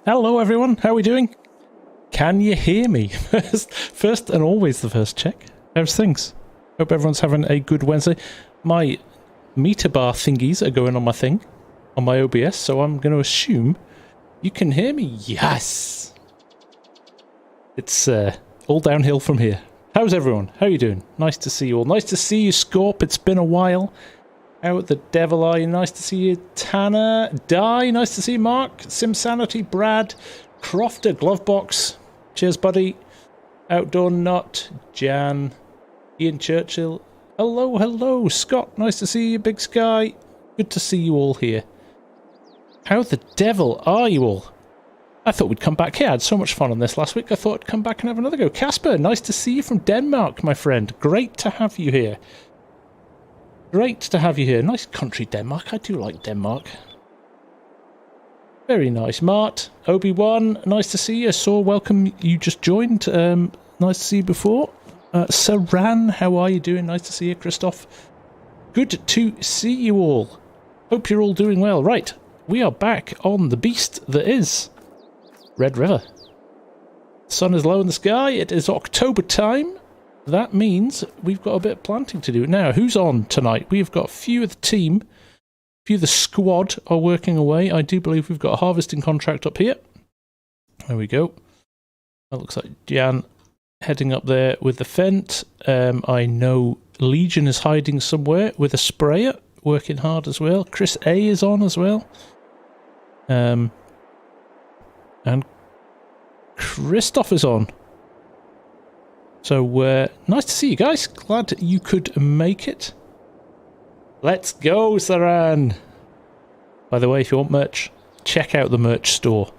Hello everyone, how are we doing? Can you hear me? First and always the first check. How's things? Hope everyone's having a good Wednesday. My meter bar thingies are going on my thing, on my OBS, so I'm going to assume you can hear me. Yes! It's all downhill from here. How's everyone? How are you doing? Nice to see you all. Nice to see you, Scorp. It's been a while. How the devil are you? Nice to see you, Tanner. Die. Nice to see you, Mark. SimSanity, Brad. Crofter, Glovebox. Cheers, buddy. Outdoor Nut. Jan. Ian Churchill. Hello, hello. Scott, nice to see you, Big Sky. Good to see you all here. How the devil are you all? I thought we'd come back here. I had so much fun on this last week. I thought I'd come back and have another go. Casper, nice to see you from Denmark, my friend. Great to have you here. Great to have you here. Nice country, Denmark. I do like Denmark. Very nice. Mart, Obi-Wan, nice to see you. I saw welcome you just joined. Nice to see you before. Saran, how are you doing? Nice to see you, Christoph. Good to see you all. Hope you're all doing well. Right, we are back on the beast that is Red River. The sun is low in the sky. It is October time. That means we've got a bit of planting to do. Now, who's on tonight? We've got a few of the team, a few of the squad are working away. I do believe we've got a harvesting contract up here. There we go. That looks like Jan heading up there with the Fent. I know Legion is hiding somewhere with a sprayer, working hard as well. Chris A is on as well. And Christoph is on. So, nice to see you guys. Glad you could make it. Let's go, Saran! By the way, if you want merch, check out the merch store.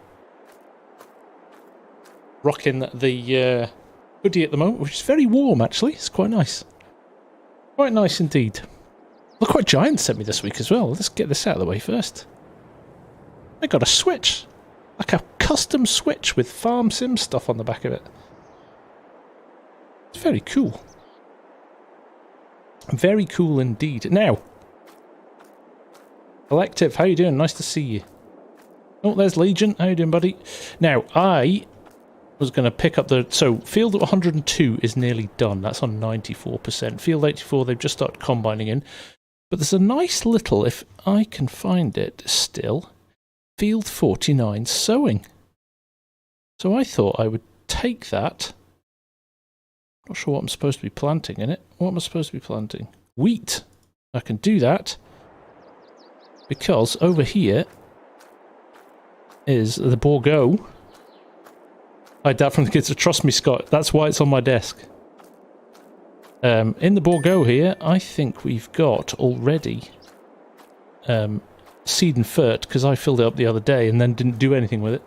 Rocking the hoodie at the moment, which is very warm, actually. It's quite nice. Quite nice indeed. Look what Giant sent me this week as well. Let's get this out of the way first. I got a Switch. Like a custom Switch with FarmSim stuff on the back of it. It's very cool. Very cool indeed. Now, Collective, how you doing? Nice to see you. Oh, there's Legion. How you doing, buddy? Now, I was going to pick up the... So, Field 102 is nearly done. That's on 94%. Field 84, they've just started combining in. But there's a nice little, if I can find it still, Field 49 sowing. So I thought I would take that. Not sure what I'm supposed to be planting in it. What am I supposed to be planting? Wheat. I can do that because over here is the Bordeaux. Hide that from the kids. Trust me, Scott. That's why it's on my desk. In the Bordeaux here, I think we've got already seed and fert because I filled it up the other day and then didn't do anything with it.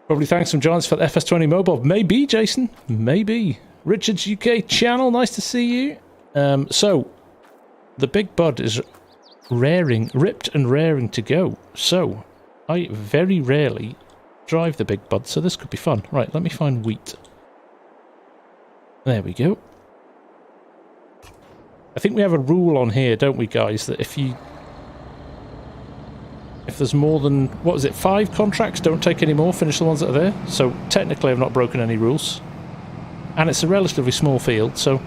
Probably thanks from Giants for the FS20 mobile. Maybe, Jason. Maybe. Richard's UK channel. Nice to see you. So, the big bud is ripped and raring to go. So, I very rarely drive the big bud, so this could be fun. Right, let me find wheat. There we go. I think we have a rule on here, don't we, guys, that if there's more than, what is it, 5 contracts, don't take any more, finish the ones that are there. So technically I've not broken any rules. And it's a relatively small field, so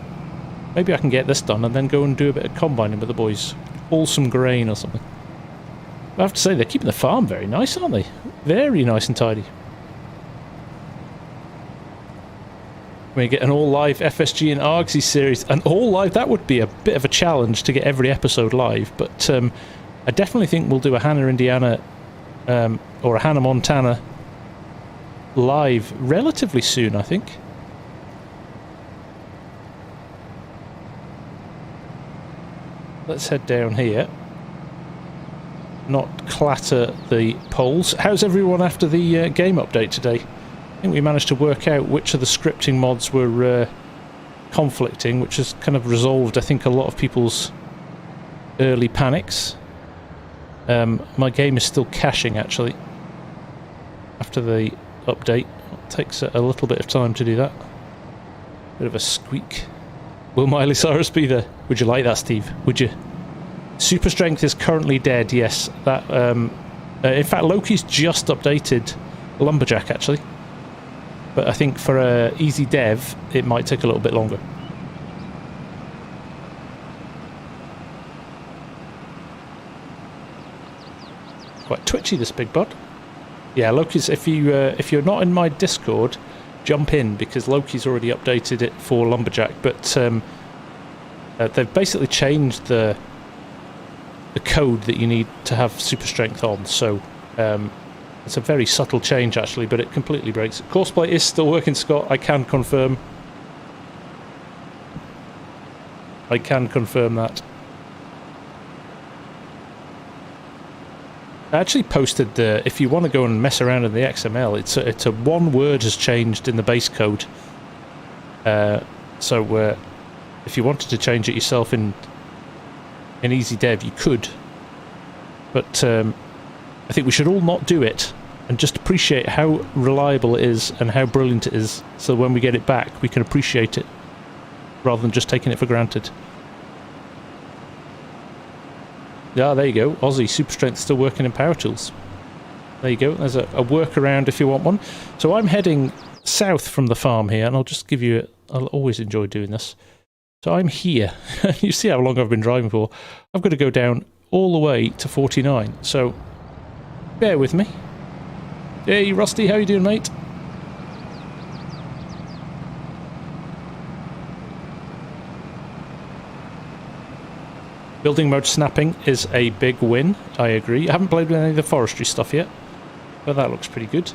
maybe I can get this done and then go and do a bit of combining with the boys. Haul some grain or something. I have to say, they're keeping the farm very nice, aren't they? Very nice and tidy. We get an all-live FSG and Argsy series. An all-live, that would be a bit of a challenge to get every episode live, but I definitely think we'll do a Hannah, Indiana, or a Hannah, Montana live relatively soon, I think. Let's head down here. Not clatter the poles. How's everyone after the game update today? I think we managed to work out which of the scripting mods were conflicting, which has kind of resolved, I think, a lot of people's early panics. My game is still caching, actually, after the update. It takes a little bit of time to do that. Bit of a squeak. Will Miley Cyrus be there? Would you like that, Steve? Would you? Super Strength is currently dead, yes. That In fact, Loki's just updated Lumberjack, actually. But I think for easy dev, it might take a little bit longer. Quite twitchy, this big bud. Yeah, Loki's. If you're not in my Discord, jump in because Loki's already updated it for Lumberjack. But they've basically changed the code that you need to have super strength on. So it's a very subtle change actually, but it completely breaks it. Courseplay is still working, Scott. I can confirm. I can confirm that. I actually posted if you want to go and mess around in the XML, it's a one word has changed in the base code. So if you wanted to change it yourself in easy dev, you could. But I think we should all not do it and just appreciate how reliable it is and how brilliant it is. So when we get it back, we can appreciate it rather than just taking it for granted. Yeah, there you go. Aussie Super Strength still working in Power Tools. There you go. There's a workaround if you want one. So I'm heading south from the farm here, and I'll just give you... I'll always enjoy doing this. So I'm here. You see how long I've been driving for. I've got to go down all the way to 49. So bear with me. Hey, Rusty, how you doing, mate? Building mode snapping is a big win, I agree. I haven't played with any of the forestry stuff yet, but that looks pretty good.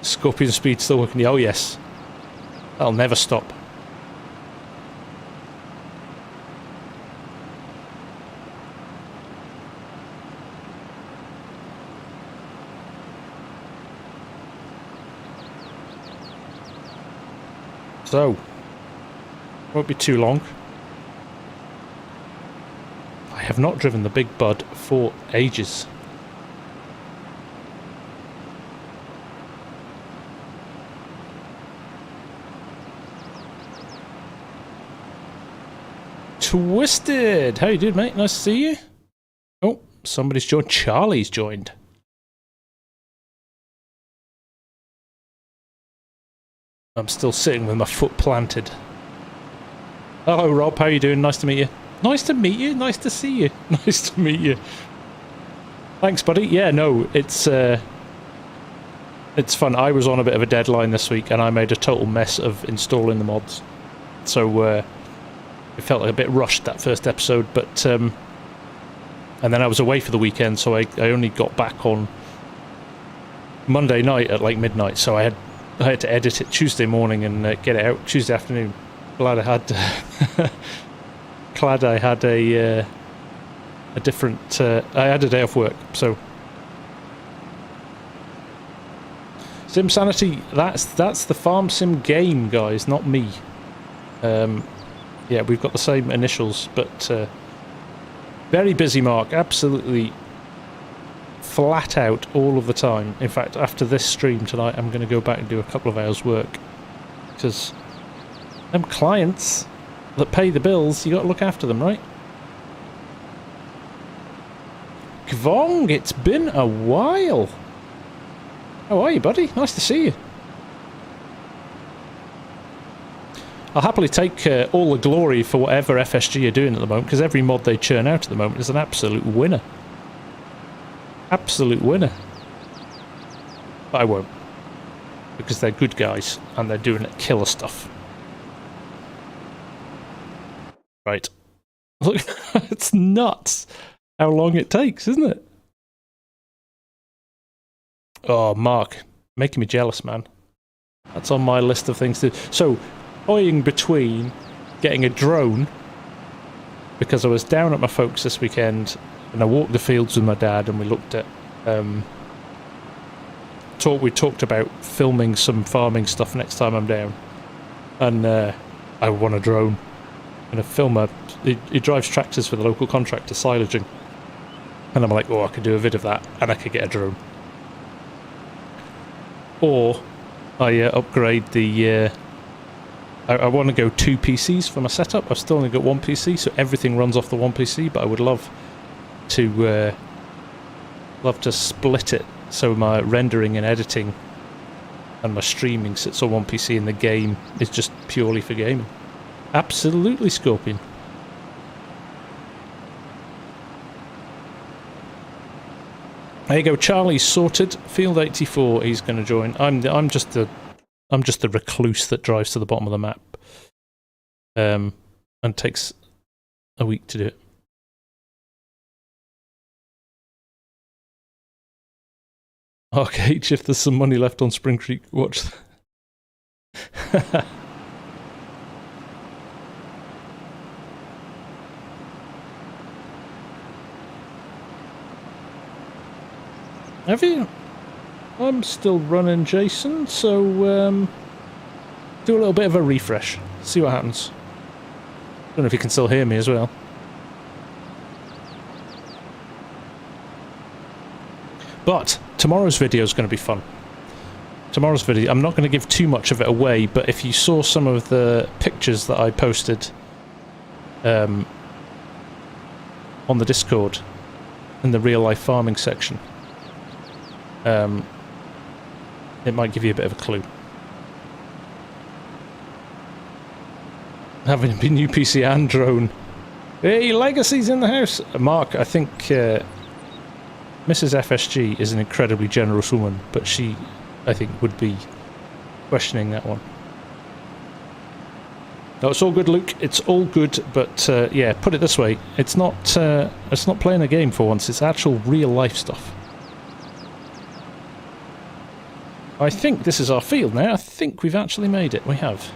Scorpion speed still working. Oh yes, that'll never stop. So, won't be too long. I have not driven the big bud for ages. Twisted! How you doing, mate? Nice to see you. Oh, somebody's joined. Charlie's joined. I'm still sitting with my foot planted. Hello, Rob. How you doing? Nice to meet you. Nice to meet you. Nice to see you. Nice to meet you. Thanks, buddy. Yeah, no, it's fun. I was on a bit of a deadline this week, and I made a total mess of installing the mods. So it felt like a bit rushed that first episode, but and then I was away for the weekend, so I only got back on Monday night at like midnight. So I had to edit it Tuesday morning and get it out Tuesday afternoon. Glad I had a different. I had a day off work, so. SimSanity, that's the FarmSim game, guys, not me. Yeah, we've got the same initials, but very busy, Mark. Absolutely flat out all of the time. In fact, after this stream tonight, I'm going to go back and do a couple of hours work because them clients that pay the bills, you got to look after them, right? Kvong, it's been a while. How are you, buddy? Nice to see you. I'll happily take all the glory for whatever FSG are doing at the moment, because every mod they churn out at the moment is an absolute winner. Absolute winner. But I won't. Because they're good guys, and they're doing killer stuff. Right. Look, it's nuts how long it takes, isn't it? Oh, Mark, making me jealous, man. That's on my list of things to do. So, toying between getting a drone, because I was down at my folks this weekend, and I walked the fields with my dad, and we looked at... we talked about filming some farming stuff next time I'm down. And I want a drone. And a filmer, he drives tractors for the local contractor, silaging. And I'm like, oh, I could do a vid of that, and I could get a drone. Or I upgrade the I want to go 2 PCs for my setup. I've still only got 1 PC, so everything runs off the 1 PC, but I would love to split it so my rendering and editing and my streaming sits on 1 PC and the game is just purely for gaming. Absolutely, Scorpion. There you go, Charlie's sorted. Field 84, he's going to join. I'm just the recluse that drives to the bottom of the map, and takes a week to do it. Arcade, if there's some money left on Spring Creek, watch. Have you? I'm still running, Jason, so do a little bit of a refresh. See what happens. Don't know if you can still hear me as well. But tomorrow's video is going to be fun. Tomorrow's video, I'm not going to give too much of it away, but if you saw some of the pictures that I posted on the Discord in the real life farming section, it might give you a bit of a clue. Having a new PC and drone. Hey, Legacy's in the house! Mark, I think Mrs. FSG is an incredibly generous woman, but she, I think, would be questioning that one. No, it's all good, Luke. It's all good, but yeah, put it this way: it's not playing a game for once. It's actual real life stuff. I think this is our field now. I think we've actually made it. We have.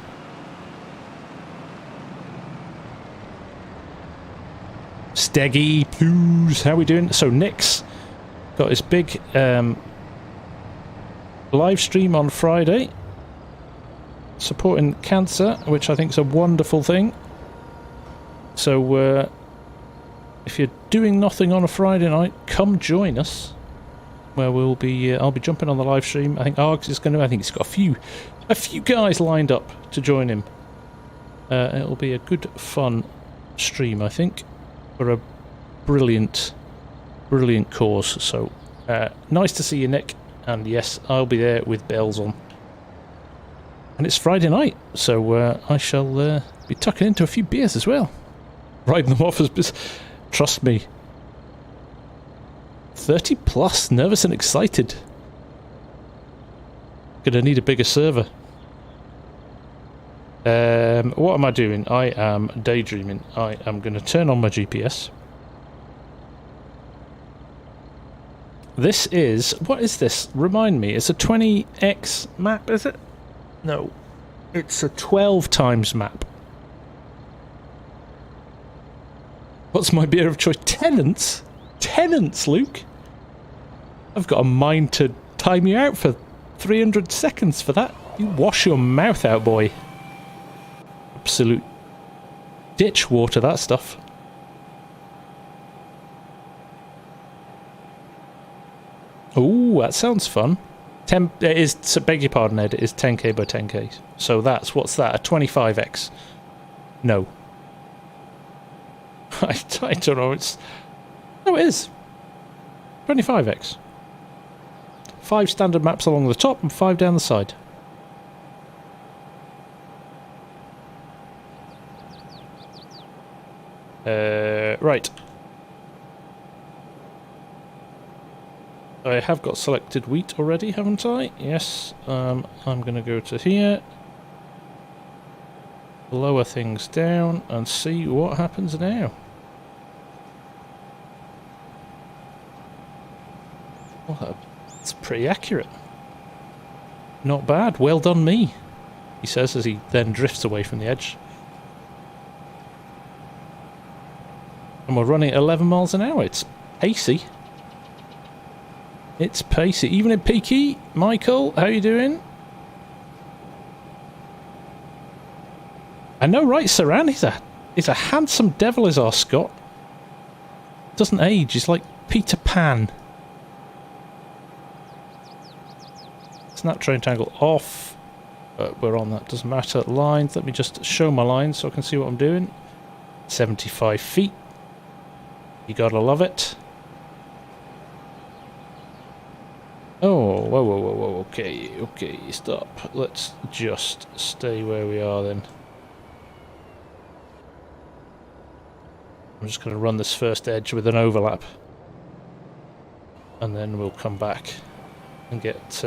Steggy Poos, how we doing? So Nick's got his big live stream on Friday supporting cancer, which I think is a wonderful thing. So if you're doing nothing on a Friday night, come join us, where we'll be I'll be jumping on the live stream. I think Args is going to, I think he's got a few guys lined up to join him. It'll be a good fun stream, I think, for a brilliant cause. So nice to see you, Nick, and yes, I'll be there with bells on. And it's Friday night, so I shall be tucking into a few beers as well, riding them off as trust me, 30 plus, nervous and excited. Gonna need a bigger server. What am I doing? I am daydreaming. I am going to turn on my GPS. This is... what is this? Remind me. It's a 20x map, is it? No. It's a 12 times map. What's my beer of choice? Tenants? Tenants, Luke? I've got a mind to time you out for 300 seconds for that. You wash your mouth out, boy. Absolute ditch water, that stuff. Oh, that sounds fun. It is, so beg your pardon, Ed, it is 10k by 10k. So that's, what's that, a 25x? No. I don't know, it's... no, it is. 25x. 5 standard maps along the top and 5 down the side. Right. I have got selected wheat already, haven't I? Yes. I'm going to go to here. Lower things down and see what happens now. Well, that's pretty accurate. Not bad. Well done me, he says as he then drifts away from the edge. And we're running at 11 miles an hour. It's pacey. It's pacey. Even in peaky. Michael, how you doing? I know, right, Saran? He's a handsome devil, is our Scott. Doesn't age. He's like Peter Pan. Snap train tangle off. But we're on that, doesn't matter. Lines, let me just show my lines so I can see what I'm doing. 75 feet. You gotta love it. Oh, whoa, whoa, whoa, whoa, okay, stop. Let's just stay where we are then. I'm just going to run this first edge with an overlap. And then we'll come back and get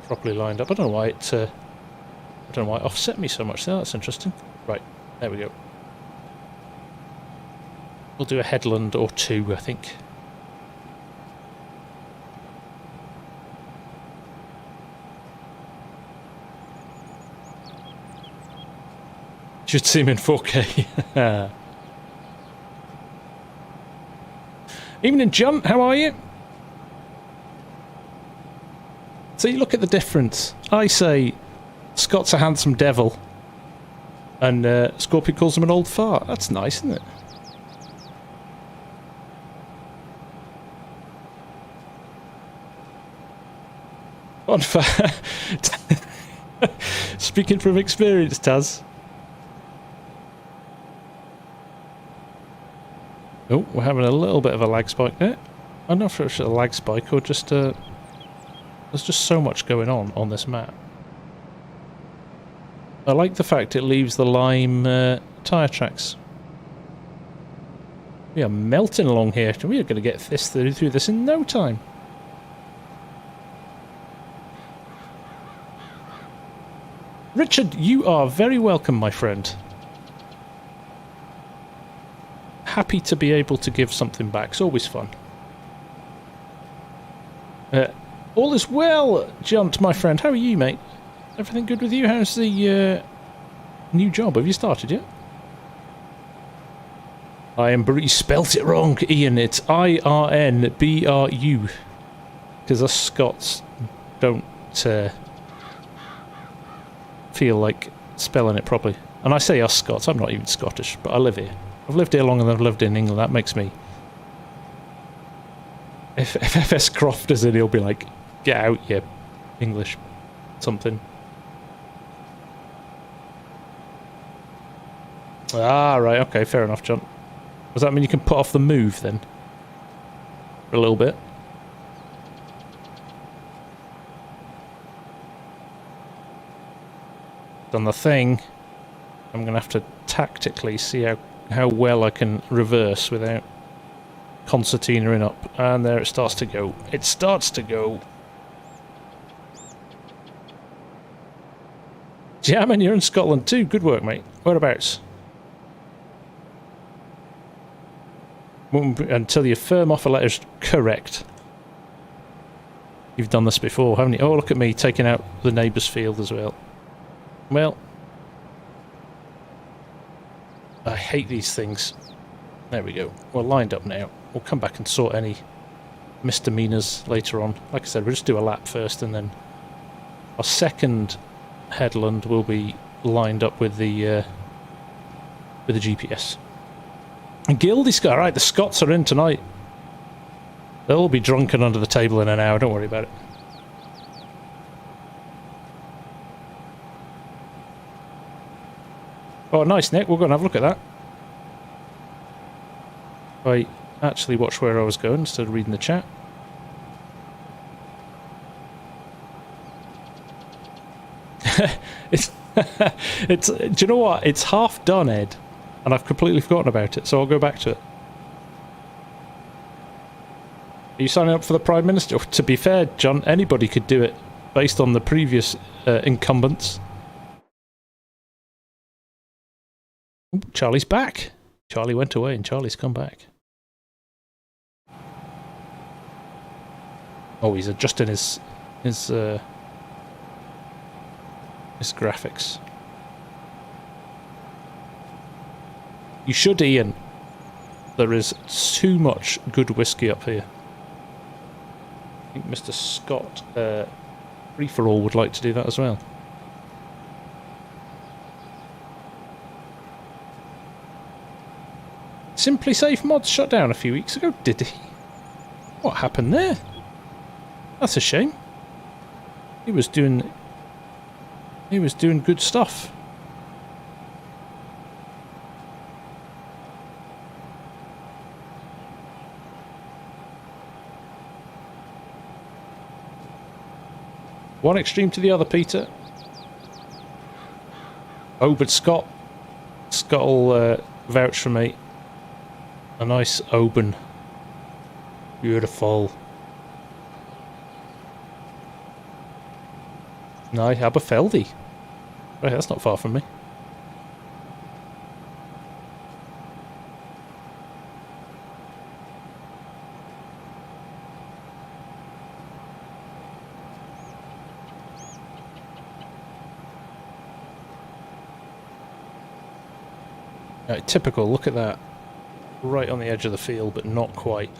properly lined up. I don't know why it offset me so much there. That's interesting. Right, there we go. We'll do a headland or two, I think. Should see him in 4K. Evening, John. How are you? See, look at the difference. I say Scott's a handsome devil, and Scorpion calls him an old fart. That's nice, isn't it? On fire. Speaking from experience, Taz. Oh, we're having a little bit of a lag spike there. I don't know if it's a lag spike or just there's just so much going on this map. I like the fact it leaves the lime tyre tracks. We are melting along here. We are going to get this through this in no time. Richard, you are very welcome, my friend. Happy to be able to give something back. It's always fun. All is well, Junt, my friend. How are you, mate? Everything good with you? How's the new job? Have you started yet? You spelt it wrong, Ian. It's IRNBRU. Because us Scots don't feel like spelling it properly. And I say us Scots, I'm not even Scottish, but I live here. I've lived here longer than I've lived in England. That makes me... If FS Croft is in, he'll be like, get out, you English something. Ah, right, okay, fair enough, John. Does that mean you can put off the move, then? For a little bit? Done the thing. I'm going to have to tactically see how well I can reverse without concertinaing up. And there it starts to go. It starts to go. Jamin, you're in Scotland too. Good work, mate. Whereabouts? Until your firm offer letter's correct. You've done this before, haven't you? Oh, look at me taking out the neighbour's field as well. Well, I hate these things. There we go. We're lined up now. We'll come back and sort any misdemeanors later on. Like I said, we'll just do a lap first, and then our second headland will be lined up with the GPS. And Gildy Sky, right, the Scots are in tonight. They'll all be drunken under the table in an hour, don't worry about it. Oh, nice, Nick. We'll go and have a look at that. I actually watched where I was going instead of reading the chat. Do you know what? It's half done, Ed, and I've completely forgotten about it, so I'll go back to it. Are you signing up for the Prime Minister? Oh, to be fair, John, anybody could do it based on the previous incumbents. Ooh, Charlie's back. Charlie went away and Charlie's come back. Oh, he's adjusting his graphics. You should, Ian. There is too much good whiskey up here. I think Mr. Scott Free For All would like to do that as well. Simply Safe Mods shut down a few weeks ago, did he? What happened there? That's a shame. He was doing He was doing good stuff. One extreme to the other, Peter. Oh, but Scott will vouch for me. A nice Oban. Beautiful. Nej, Aberfeldy. Right, that's not far from me. Right, typical, look at that. Right on the edge of the field, but not quite.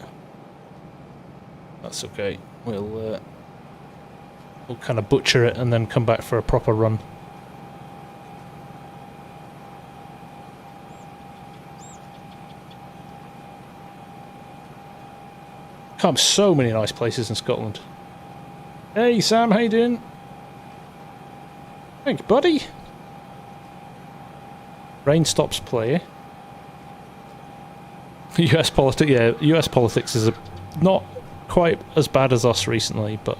That's okay. We'll kind of butcher it and then come back for a proper run. Come, so many nice places in Scotland. Hey Sam, how you doing? Thanks, buddy. Rain stops play. US politics, yeah, US politics is not quite as bad as us recently, but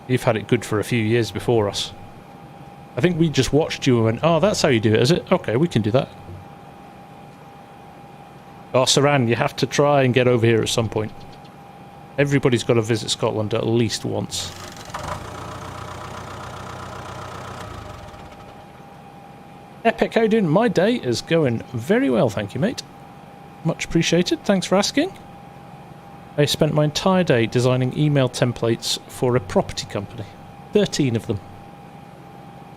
you've had it good for a few years before us. I think we just watched you and went, oh, that's how you do it, is it? Okay, we can do that. Oh, Saran, you have to try and get over here at some point. Everybody's got to visit Scotland at least once. Epic, how you doing? My day is going very well, thank you, mate. Much appreciated, thanks for asking. I spent my entire day designing email templates for a property company. 13 of them.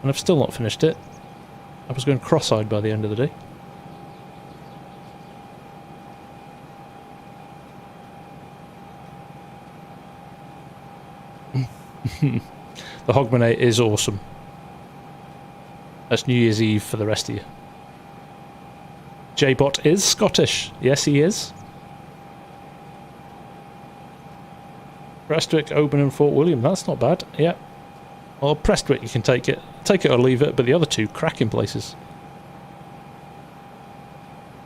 And I've still not finished it. I was going cross-eyed by the end of the day. The Hogmanay is awesome. That's New Year's Eve for the rest of you. J-Bot is Scottish. Yes, he is. Prestwick, Oban and Fort William. That's not bad. Yeah. Well, Prestwick, you can take it. Take it or leave it, but the other two, cracking places.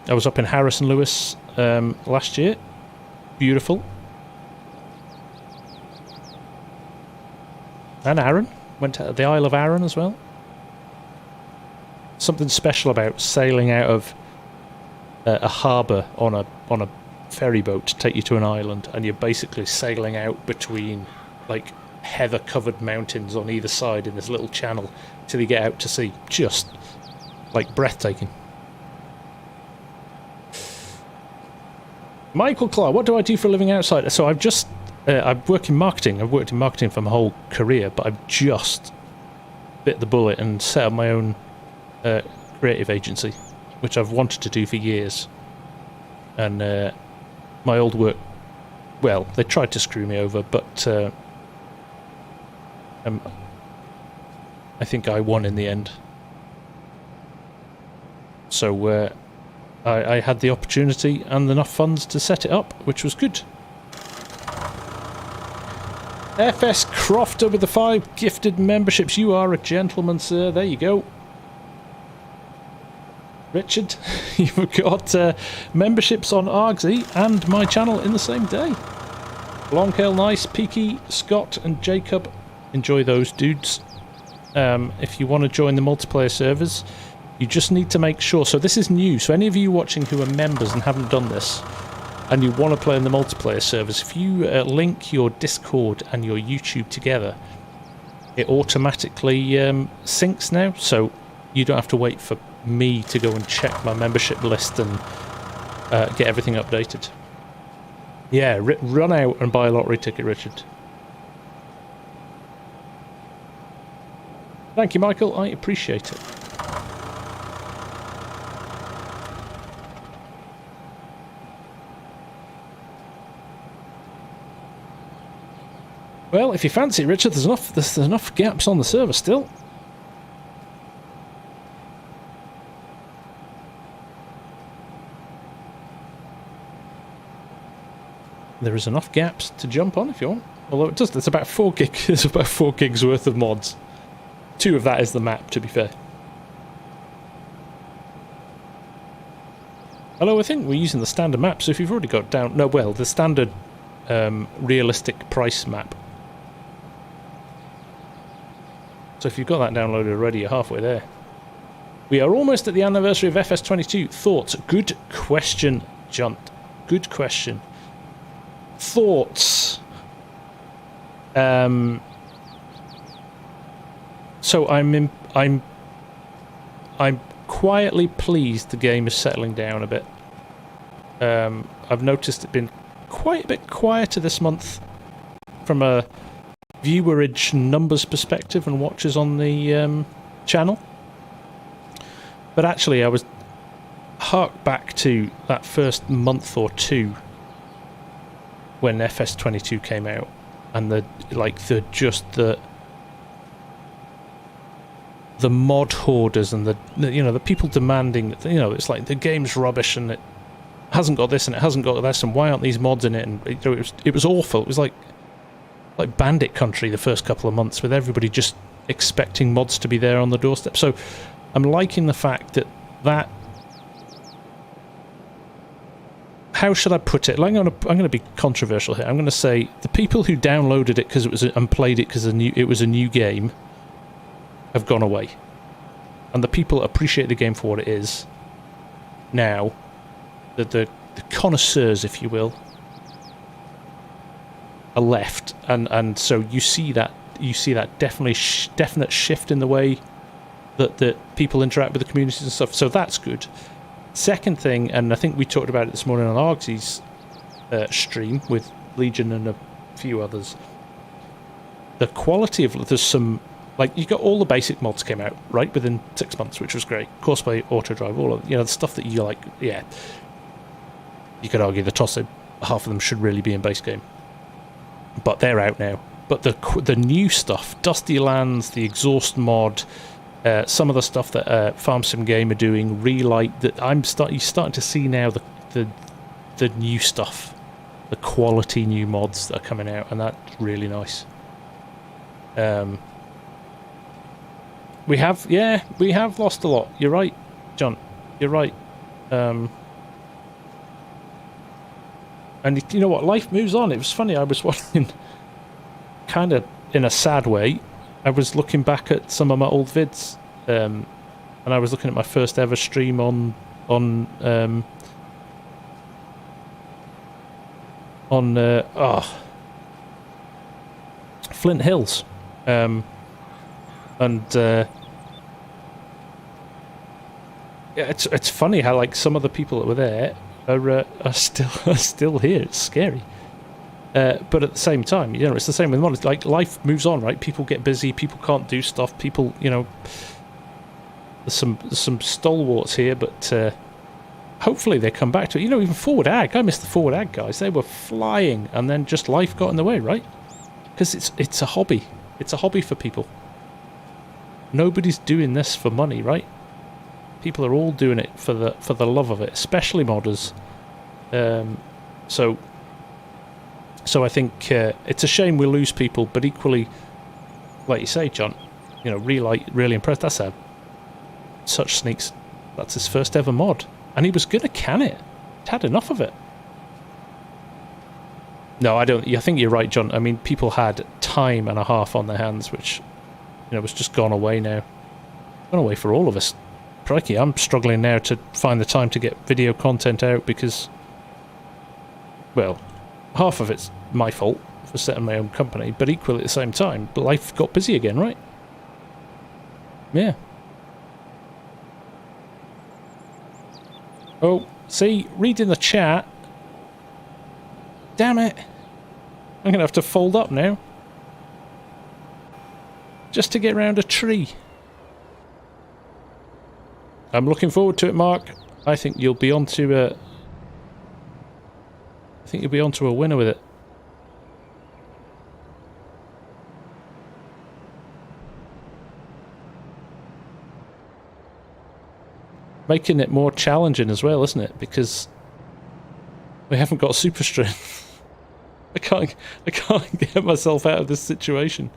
I was up in Harrison Lewis last year. Beautiful. And Arran. Went to the Isle of Arran as well. Something special about sailing out of a harbour on a ferry boat to take you to an island, and you're basically sailing out between like heather covered mountains on either side in this little channel till you get out to sea. Just like breathtaking. Michael Clark, what do I do for a living outside? So I've just I work in marketing. I've worked in marketing for my whole career, but I've just bit the bullet and set up my own creative agency, which I've wanted to do for years. And my old work, well, they tried to screw me over, but I think I won in the end. So I had the opportunity and enough funds to set it up, which was good. FS Crofter with the 5 gifted memberships. You are a gentleman, sir. There you go. Richard, you've got memberships on Argsy and my channel in the same day. Longhail, nice. Peaky, Scott and Jacob. Enjoy those dudes. If you want to join the multiplayer servers, you just need to make sure. So this is new. So any of you watching who are members and haven't done this, and you want to play in the multiplayer servers, if you link your Discord and your YouTube together, it automatically syncs now, so you don't have to wait for me to go and check my membership list and get everything updated. Yeah, run out and buy a lottery ticket, Richard. Thank you, Michael. I appreciate it. Well, if you fancy it, Richard, there's enough gaps on the server still. There is enough gaps to jump on if you want. Although it does, there's about 4 gigs. There's about 4 gigs worth of mods. 2 of that is the map, to be fair. Although I think we're using the standard map, so if you've already got down... No, well, the standard realistic price map. So if you've got that downloaded already, you're halfway there. We are almost at the anniversary of FS22. Thoughts? Good question, Junt. Good question. Thoughts? So I'm quietly pleased the game is settling down a bit. I've noticed it been quite a bit quieter this month from a viewerage numbers perspective and watches on the channel. But actually, I was hark back to that first month or two when FS22 came out, and the mod hoarders and the people demanding that, it's like the game's rubbish and it hasn't got this and it hasn't got this and why aren't these mods in it, and it was awful. It was like Bandit Country the first couple of months, with everybody just expecting mods to be there on the doorstep. So I'm liking the fact that how should I put it? I'm going to be controversial here. I'm going to say the people who downloaded it because and played it because it was a new game have gone away, and the people that appreciate the game for what it is now, the connoisseurs, if you will, are left, and so you see that definite shift in the way that people interact with the communities and stuff. So that's good. Second thing, and I think we talked about it this morning on Argsy's stream with Legion and a few others. The quality of there's some, like, you got all the basic mods came out right within 6 months, which was great. Courseplay, autodrive, all of the stuff that you like. Yeah, you could argue the toss-up, half of them should really be in base game, but they're out now. But the new stuff, Dusty Lands, the exhaust mod, some of the stuff that FarmSim Game are doing, Relight, that you're starting to see now the new stuff, the quality new mods that are coming out, and that's really nice. We have lost a lot. You're right, John. You're right. And you know what? Life moves on. It was funny. I was watching, kind of in a sad way, I was looking back at some of my old vids, and I was looking at my first ever stream on Flint Hills, it's funny how like some of the people that were there are still here. It's scary. But at the same time, it's the same with mods. Like, life moves on, right? People get busy. People can't do stuff. People, there's some stalwarts here, but hopefully they come back to it. Even Forward Ag. I miss the Forward Ag guys. They were flying, and then just life got in the way, right? Because it's a hobby. It's a hobby for people. Nobody's doing this for money, right? People are all doing it for the love of it, especially modders. So I think it's a shame we lose people, but equally, like you say, John, really impressed. That's Such Sneaks. That's his first ever mod, and he was gonna can it. He'd had enough of it. No, I don't. I think you're right, John. I mean, people had time and a half on their hands, which was just gone away now. Gone away for all of us. Crikey, I'm struggling now to find the time to get video content out because, well, half of it's my fault for setting my own company, but equally at the same time, life got busy again, right? Yeah. Oh, see, reading the chat. Damn it. I'm going to have to fold up now. Just to get round a tree. I'm looking forward to it, Mark. I think you'll be onto a winner with it. Making it more challenging as well, isn't it? Because we haven't got super strength. I can't get myself out of this situation.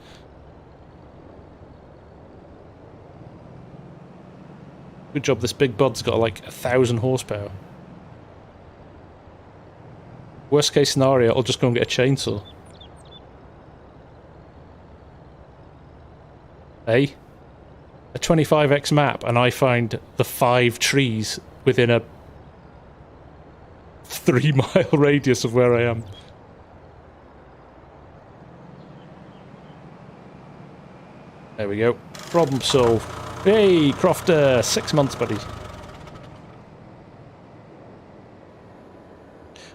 Good job this big bud's got like 1,000 horsepower. Worst case scenario, I'll just go and get a chainsaw. Hey? A 25x map and I find the 5 trees within a 3-mile radius of where I am. There we go. Problem solved. Hey, Crofter! 6 months, buddy.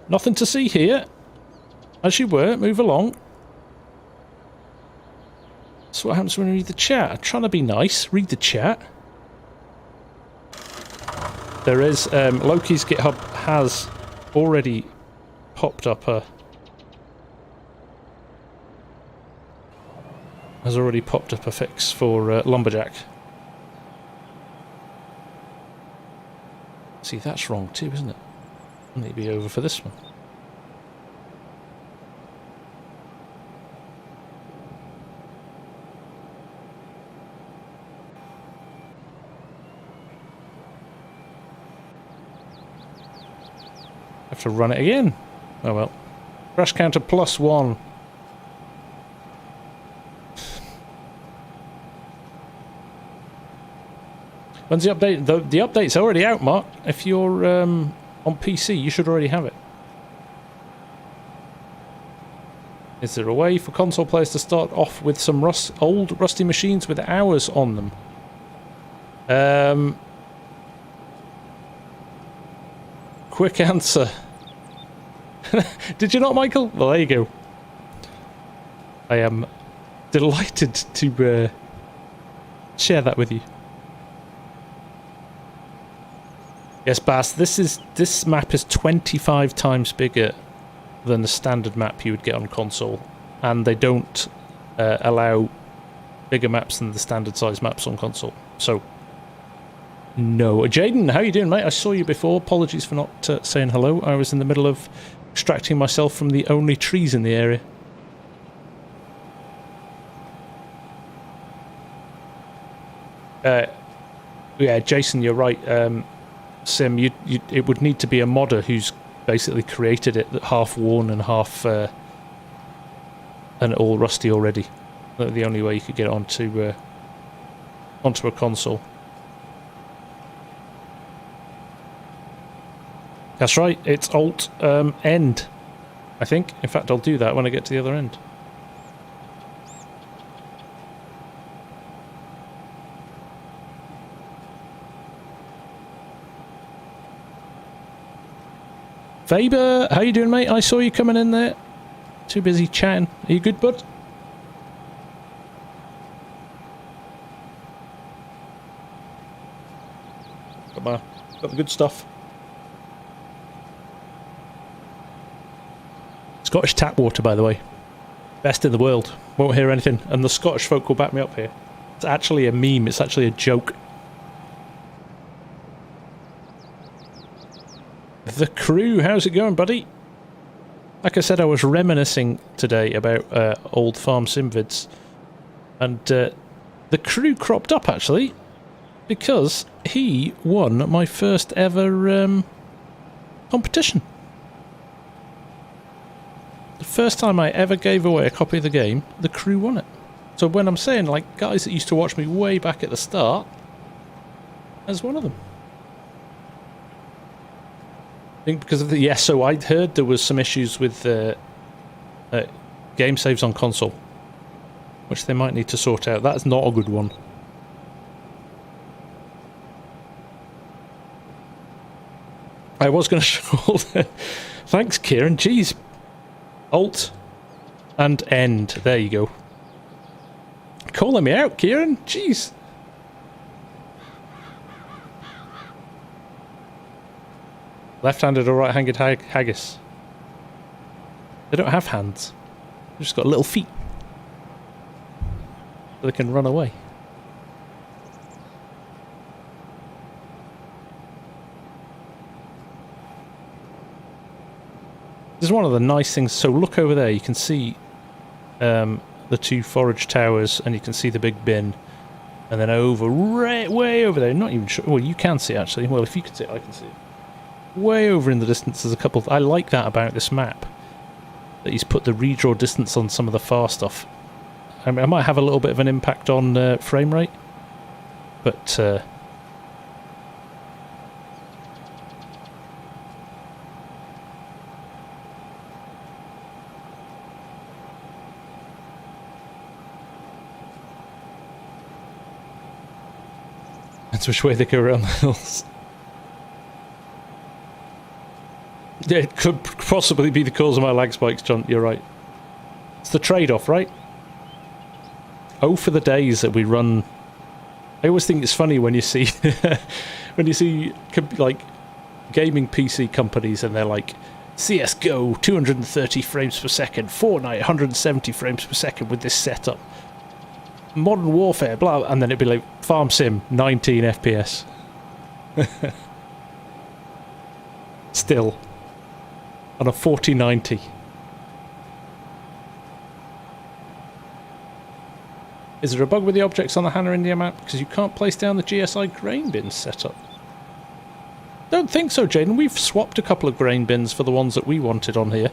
Nothing to see here. As you were, move along. That's what happens when you read the chat. I'm trying to be nice. Read the chat. There is, Loki's GitHub has already popped up a... has already popped up a fix for Lumberjack. See, that's wrong too, isn't it? I need to be over for this one. Have to run it again. Oh well. Crash counter +1. When's the update? The update's already out, Mark. If you're on PC, you should already have it. Is there a way for console players to start off with some old rusty machines with hours on them? Quick answer. Did you not, Michael? Well, there you go. I am delighted to share that with you. Yes, Bass, this map is 25 times bigger than the standard map you would get on console, and they don't allow bigger maps than the standard size maps on console. So, no. Jaden, how you doing, mate? I saw you before. Apologies for not saying hello. I was in the middle of extracting myself from the only trees in the area. Yeah, Jason, you're right. Sim, it would need to be a modder who's basically created it half worn and half and all rusty already. The only way you could get it onto a console. That's right. It's Alt End, I think. In fact, I'll do that when I get to the other end. Faber, how you doing, mate? I saw you coming in there. Too busy chatting. Are you good, bud? Got the good stuff. Scottish tap water, by the way. Best in the world. Won't hear anything. And the Scottish folk will back me up here. It's actually a meme. It's actually a joke. The crew, how's it going, buddy? Like I said, I was reminiscing today about old FarmSim vids, and the crew cropped up actually because he won my first ever competition. The first time I ever gave away a copy of the game, the crew won it. So when I'm saying, like, guys that used to watch me way back at the start, as one of them. I think because of the... Yeah, so I'd heard there was some issues with game saves on console, which they might need to sort out. That's not a good one. I was going to show... Thanks, Kieran. Jeez. Alt and End. There you go. Calling me out, Kieran. Jeez. Left-handed or right-handed haggis? They don't have hands. They've just got little feet. So they can run away. This is one of the nice things. So look over there. You can see the two forage towers and you can see the big bin. And then over, way over there, not even sure, well, you can see it actually, well, if you can see it, I can see it. Way over in the distance, there's a couple of, I like that about this map, that he's put the redraw distance on some of the far stuff. I mean, I might have a little bit of an impact on frame rate, but that's which way they go around the hills. Yeah, it could possibly be the cause of my lag spikes, John. You're right. It's the trade-off, right? Oh, for the days that we run. I always think it's funny when you see when you see like gaming PC companies and they're like CS:GO 230 frames per second, Fortnite 170 frames per second with this setup, Modern Warfare, blah, and then it'd be like FarmSim 19 FPS. Still on a 4090. Is there a bug with the objects on the Hannah India map because you can't place down the GSI grain bin setup? Don't think so, Jaden. We've swapped a couple of grain bins for the ones that we wanted on here.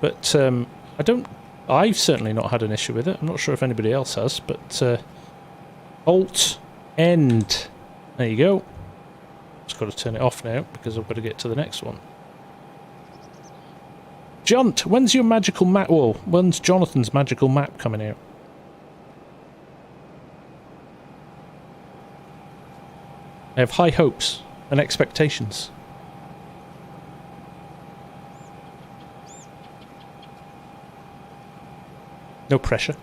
But I've certainly not had an issue with it. I'm not sure if anybody else has, but Alt End. There you go. Just got to turn it off now because I've got to get to the next one. Junt, when's your magical map? Well, when's Jonathan's magical map coming out? I have high hopes and expectations. No pressure.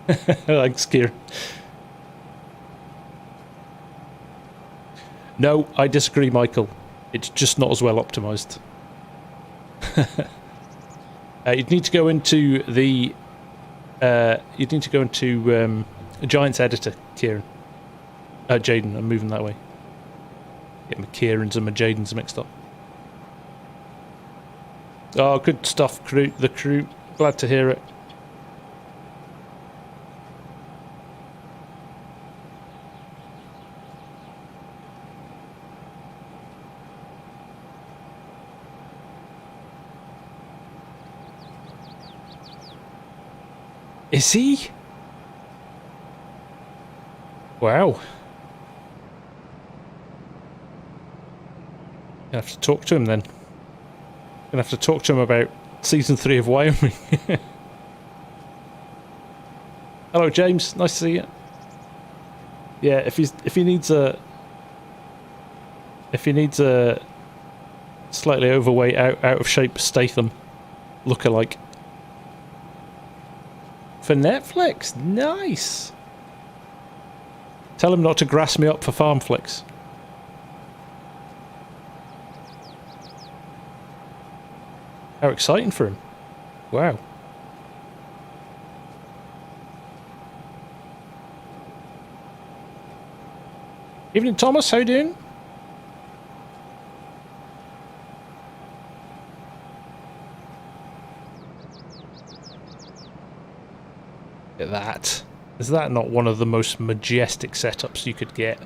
Thanks, Kieran. No, I disagree, Michael. It's just not as well optimized. You'd need to go into the Giants editor, Kieran. Jaden, I'm moving that way. Get my Kierans and my Jadens mixed up. Oh, good stuff, crew. The crew. Glad to hear it. Is he? Wow. Gonna have to talk to him then. Gonna have to talk to him about Season 3 of Wyoming. Hello, James. Nice to see you. Yeah, if he needs a slightly overweight, out of shape Statham lookalike for Netflix, nice. Tell him not to grass me up for Farmflix. How exciting for him. Wow. Evening, Thomas. How you doing? Look at that. Is that not one of the most majestic setups you could get?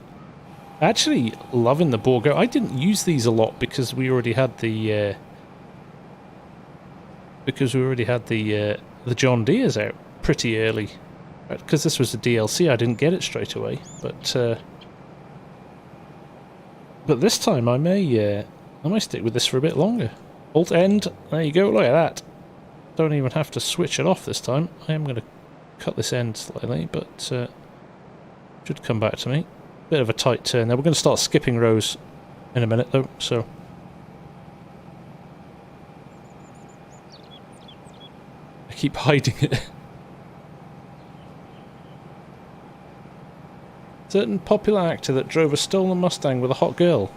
Actually, loving the Borgo. I didn't use these a lot because we already had the John Deere's out pretty early. Because this was a DLC, I didn't get it straight away. But this time I may stick with this for a bit longer. Alt End. There you go. Look at that. Don't even have to switch it off this time. I am going to cut this end slightly, but should come back to me. Bit of a tight turn there. We're going to start skipping rows in a minute though, so I keep hiding it. Certain popular actor that drove a stolen Mustang with a hot girl.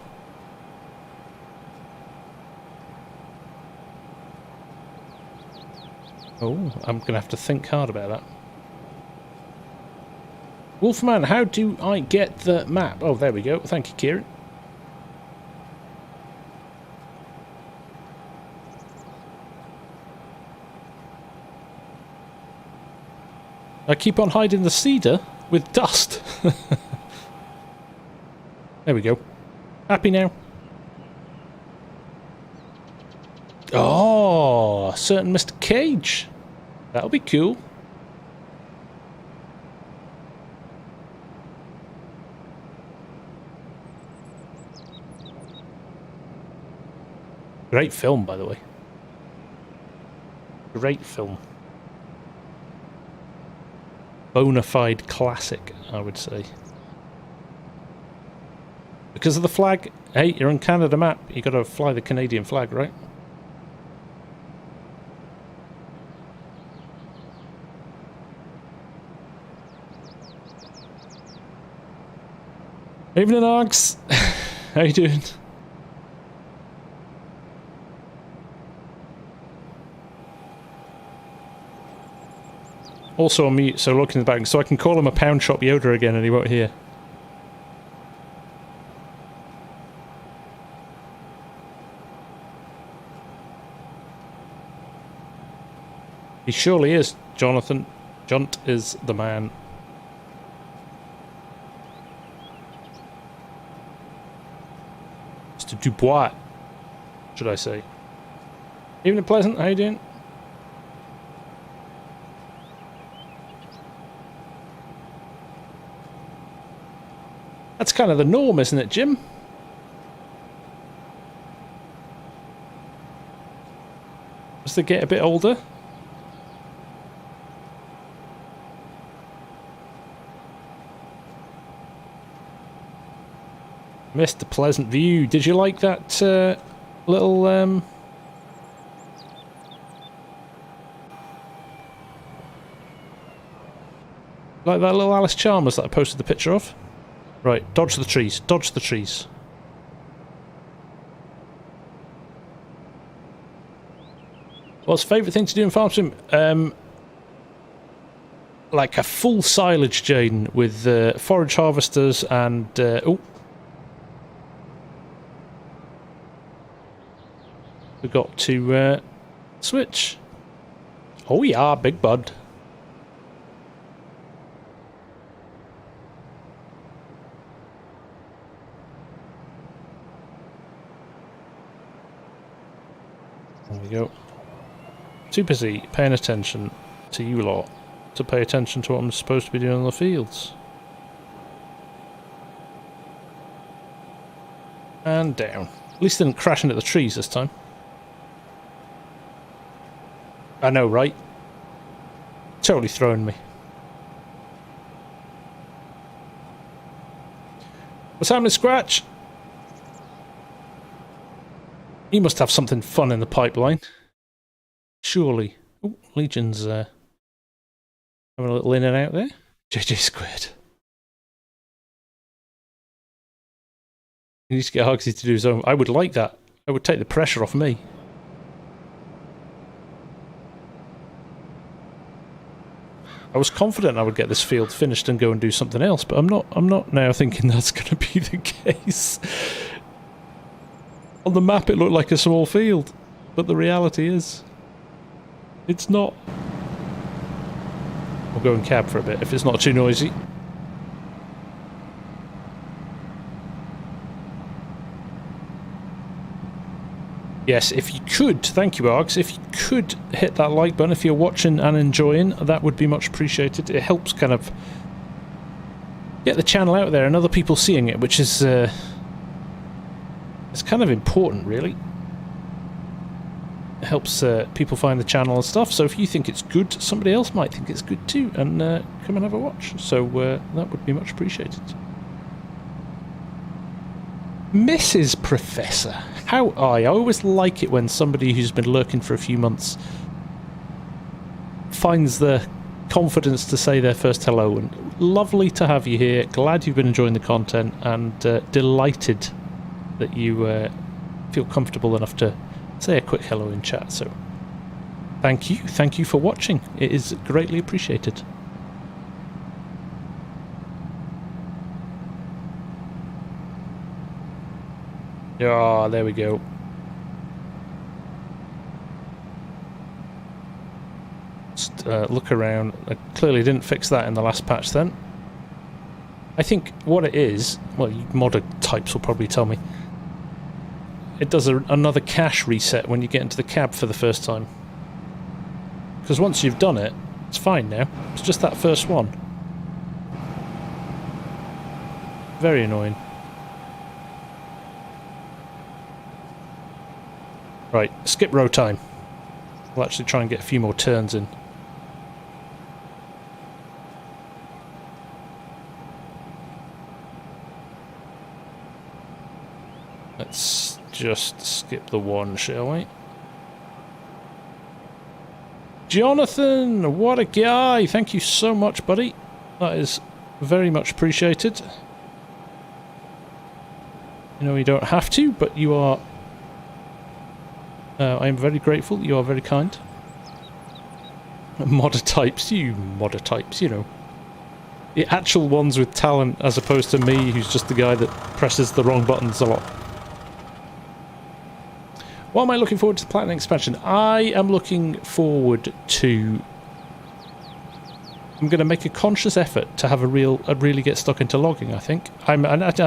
Oh, I'm going to have to think hard about that. Wolfman, how do I get the map? Oh, there we go. Thank you, Kieran. I keep on hiding the cedar with dust. There we go. Happy now? Oh, a certain Mr. Cage. That'll be cool. Great film, by the way. Great film. Bonafide classic, I would say. Because of the flag, hey, you're on Canada map, you gotta fly the Canadian flag, right? Evening, Args. How you doing? Also on mute, so look in the back, so I can call him a pound shop Yoda again and he won't hear. He surely is, Jonathan. Junt is the man. Mr. Dubois, should I say. Evening, Pleasant, how you doing? That's kind of the norm, isn't it, Jim? As they get a bit older. Missed a pleasant view. Did you like that little like that little Alice Chalmers that I posted the picture of? Right, dodge the trees, dodge the trees. What's favourite thing to do in FarmSim? Like a full silage chain with forage harvesters and oh, we got to switch. Oh yeah, big bud. There we go. Too busy paying attention to you lot to pay attention to what I'm supposed to be doing in the fields. And down. At least I didn't crash into the trees this time. I know, right? Totally throwing me. What's happening, Scratch? You must have something fun in the pipeline. Surely. Oh, Legion's having a little in and out there. JJ squared. He needs to get Hugsy to do his own. I would like that. I would take the pressure off me. I was confident I would get this field finished and go and do something else, but I'm not now thinking that's going to be the case. On the map it looked like a small field, but the reality is it's not. We'll go in cab for a bit if it's not too noisy. Yes, if you could, thank you Args, if you could hit that like button if you're watching and enjoying, that would be much appreciated. It helps kind of get the channel out there and other people seeing it, which is it's kind of important, really. It helps people find the channel and stuff, so if you think it's good, somebody else might think it's good too, and come and have a watch. So that would be much appreciated. Mrs. Professor, how are you? I always like it when somebody who's been lurking for a few months finds the confidence to say their first hello. And lovely to have you here. Glad you've been enjoying the content, and delighted that you feel comfortable enough to say a quick hello in chat. So thank you for watching. It is greatly appreciated. Ah, there we go. look around. I clearly didn't fix that in the last patch then. I think what it is, well, modder types will probably tell me, it does another cache reset when you get into the cab for the first time. Because once you've done it, it's fine now. It's just that first one. Very annoying. Right, skip row time. We'll actually try and get a few more turns in. Let's just skip the one, shall we? Jonathan, what a guy! Thank you so much, buddy. That is very much appreciated. You know, you don't have to, but you are... I am very grateful. You are very kind. Modder types, you know. The actual ones with talent, as opposed to me, who's just the guy that presses the wrong buttons a lot. What am I looking forward to the Platinum expansion? I am looking forward to... I'm going to make a conscious effort to have really get stuck into logging, I think. I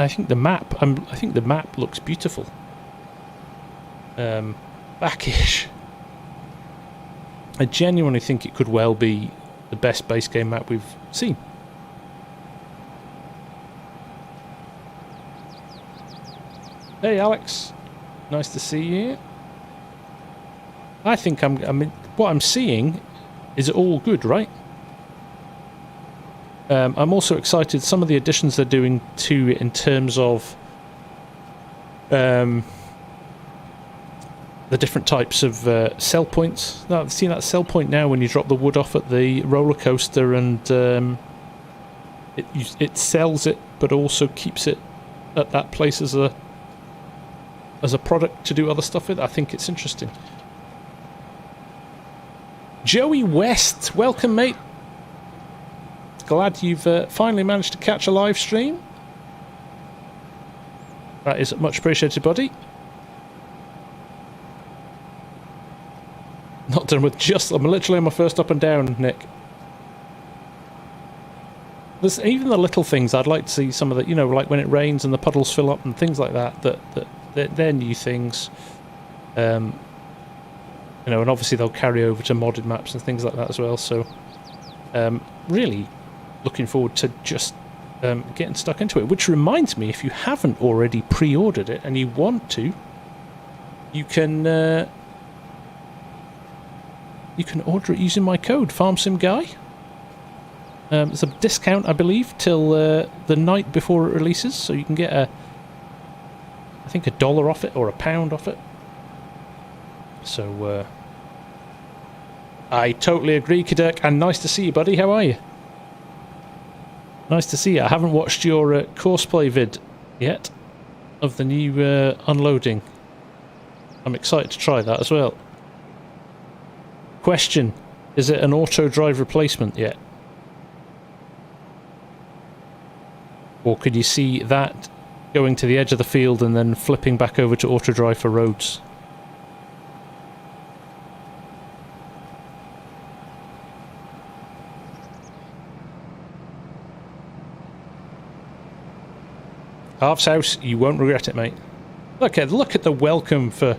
think the map looks beautiful. Backish. I genuinely think it could well be the best base game map we've seen. Hey Alex, nice to see you. I think I mean, what I'm seeing is all good, right? I'm also excited some of the additions they're doing to it in terms of the different types of sell points. Now, I've seen that sell point now when you drop the wood off at the roller coaster, and it sells it, but also keeps it at that place as a product to do other stuff with. I think it's interesting. Joey West, welcome, mate. Glad you've finally managed to catch a live stream. That is much appreciated, buddy. Not done with just... I'm literally on my first up and down, Nick. There's even the little things I'd like to see some of the... You know, like when it rains and the puddles fill up and things like that. They're new things. You know, and obviously they'll carry over to modded maps and things like that as well. So, really looking forward to just getting stuck into it. Which reminds me, if you haven't already pre-ordered it and you want to, you can order it using my code FarmSimGuy. There's a discount, I believe, till the night before it releases, so you can get I think $1 off it or £1 off it. So I totally agree, Kadek, and nice to see you, buddy. How are you? Nice to see you. I haven't watched your Courseplay vid yet of the new unloading. I'm excited to try that as well. Question: is it an auto drive replacement yet? Or could you see that going to the edge of the field and then flipping back over to auto drive for roads? Half's house, you won't regret it, mate. Look at the welcome for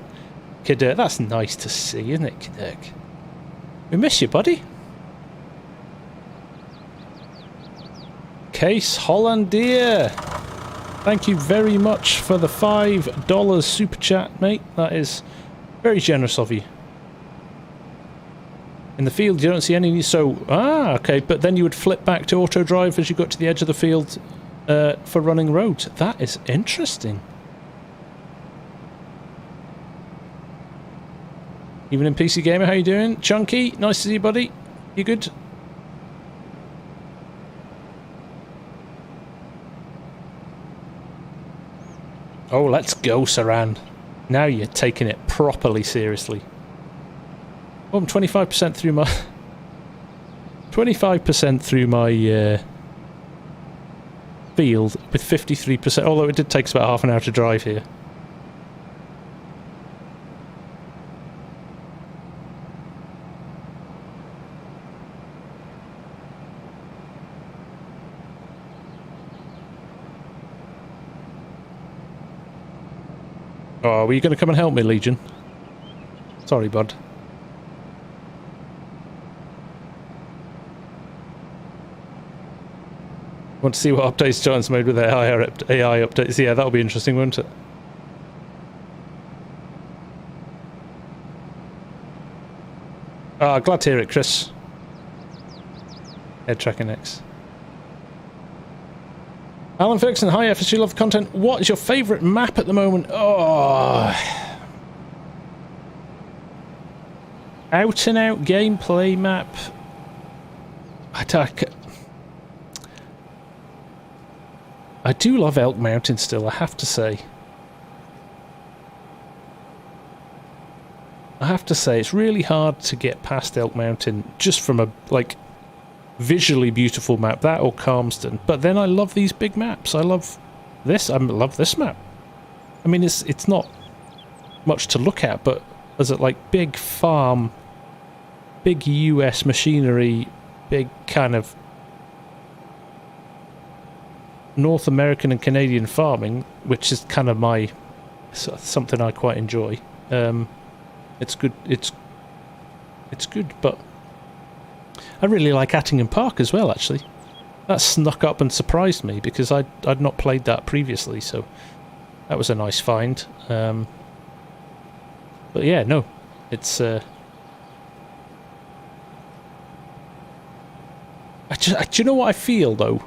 Kadek. That's nice to see, isn't it, Kadek? We miss you, buddy. Case Hollandier, thank you very much for the $5 super chat, mate. That is very generous of you. In the field, you don't see any, so... Ah, okay, but then you would flip back to auto drive as you got to the edge of the field for running roads. That is interesting. Even in PC Gamer, how you doing? Chunky, nice to see you, buddy. You good? Oh, let's go, Saran. Now you're taking it properly seriously. Oh, I'm 25% through my... 25% through my field with 53%, although it did take us about half an hour to drive here. Oh, were you going to come and help me, Legion? Sorry, bud. Want to see what updates Giants made with AI updates? Yeah, that'll be interesting, won't it? Ah, glad to hear it, Chris. Head tracking X. Alan Ferguson, hi FSG, love the content. What is your favourite map at the moment? Oh, out and out gameplay map. I do love Elk Mountain still, I have to say. I have to say, it's really hard to get past Elk Mountain just from a, like, visually beautiful map, that or Calmston. But then I love these big maps. I love this. I love this map. I mean, it's not much to look at, but as it like big farm, big US machinery, big kind of North American and Canadian farming, which is kind of my something I quite enjoy. It's good. It's good, but I really like Attingham Park as well, actually. That snuck up and surprised me because I'd not played that previously, so that was a nice find. But yeah, no, it's... do you know what I feel, though?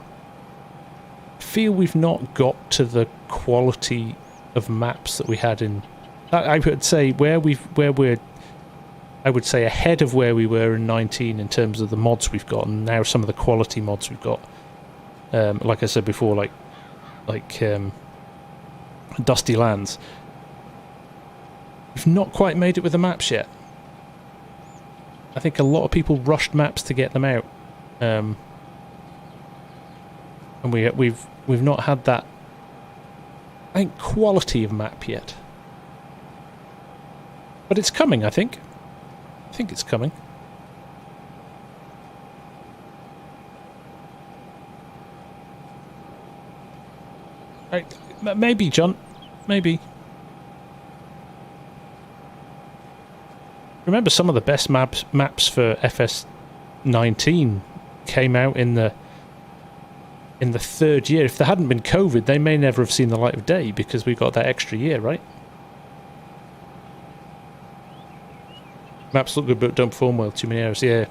I feel we've not got to the quality of maps that we had in... I would say I would say ahead of where we were in 19 in terms of the mods we've got, and now some of the quality mods we've got. Like I said before, like Dusty Lands. We've not quite made it with the maps yet. I think a lot of people rushed maps to get them out, and we've not had that, I think, quality of map yet. But it's coming, I think. I think it's coming. Maybe, John. Maybe. Remember, some of the best maps for FS19 came out in the third year. If there hadn't been COVID, they may never have seen the light of day because we got that extra year, right? Maps look good but don't perform well, too many errors, yeah.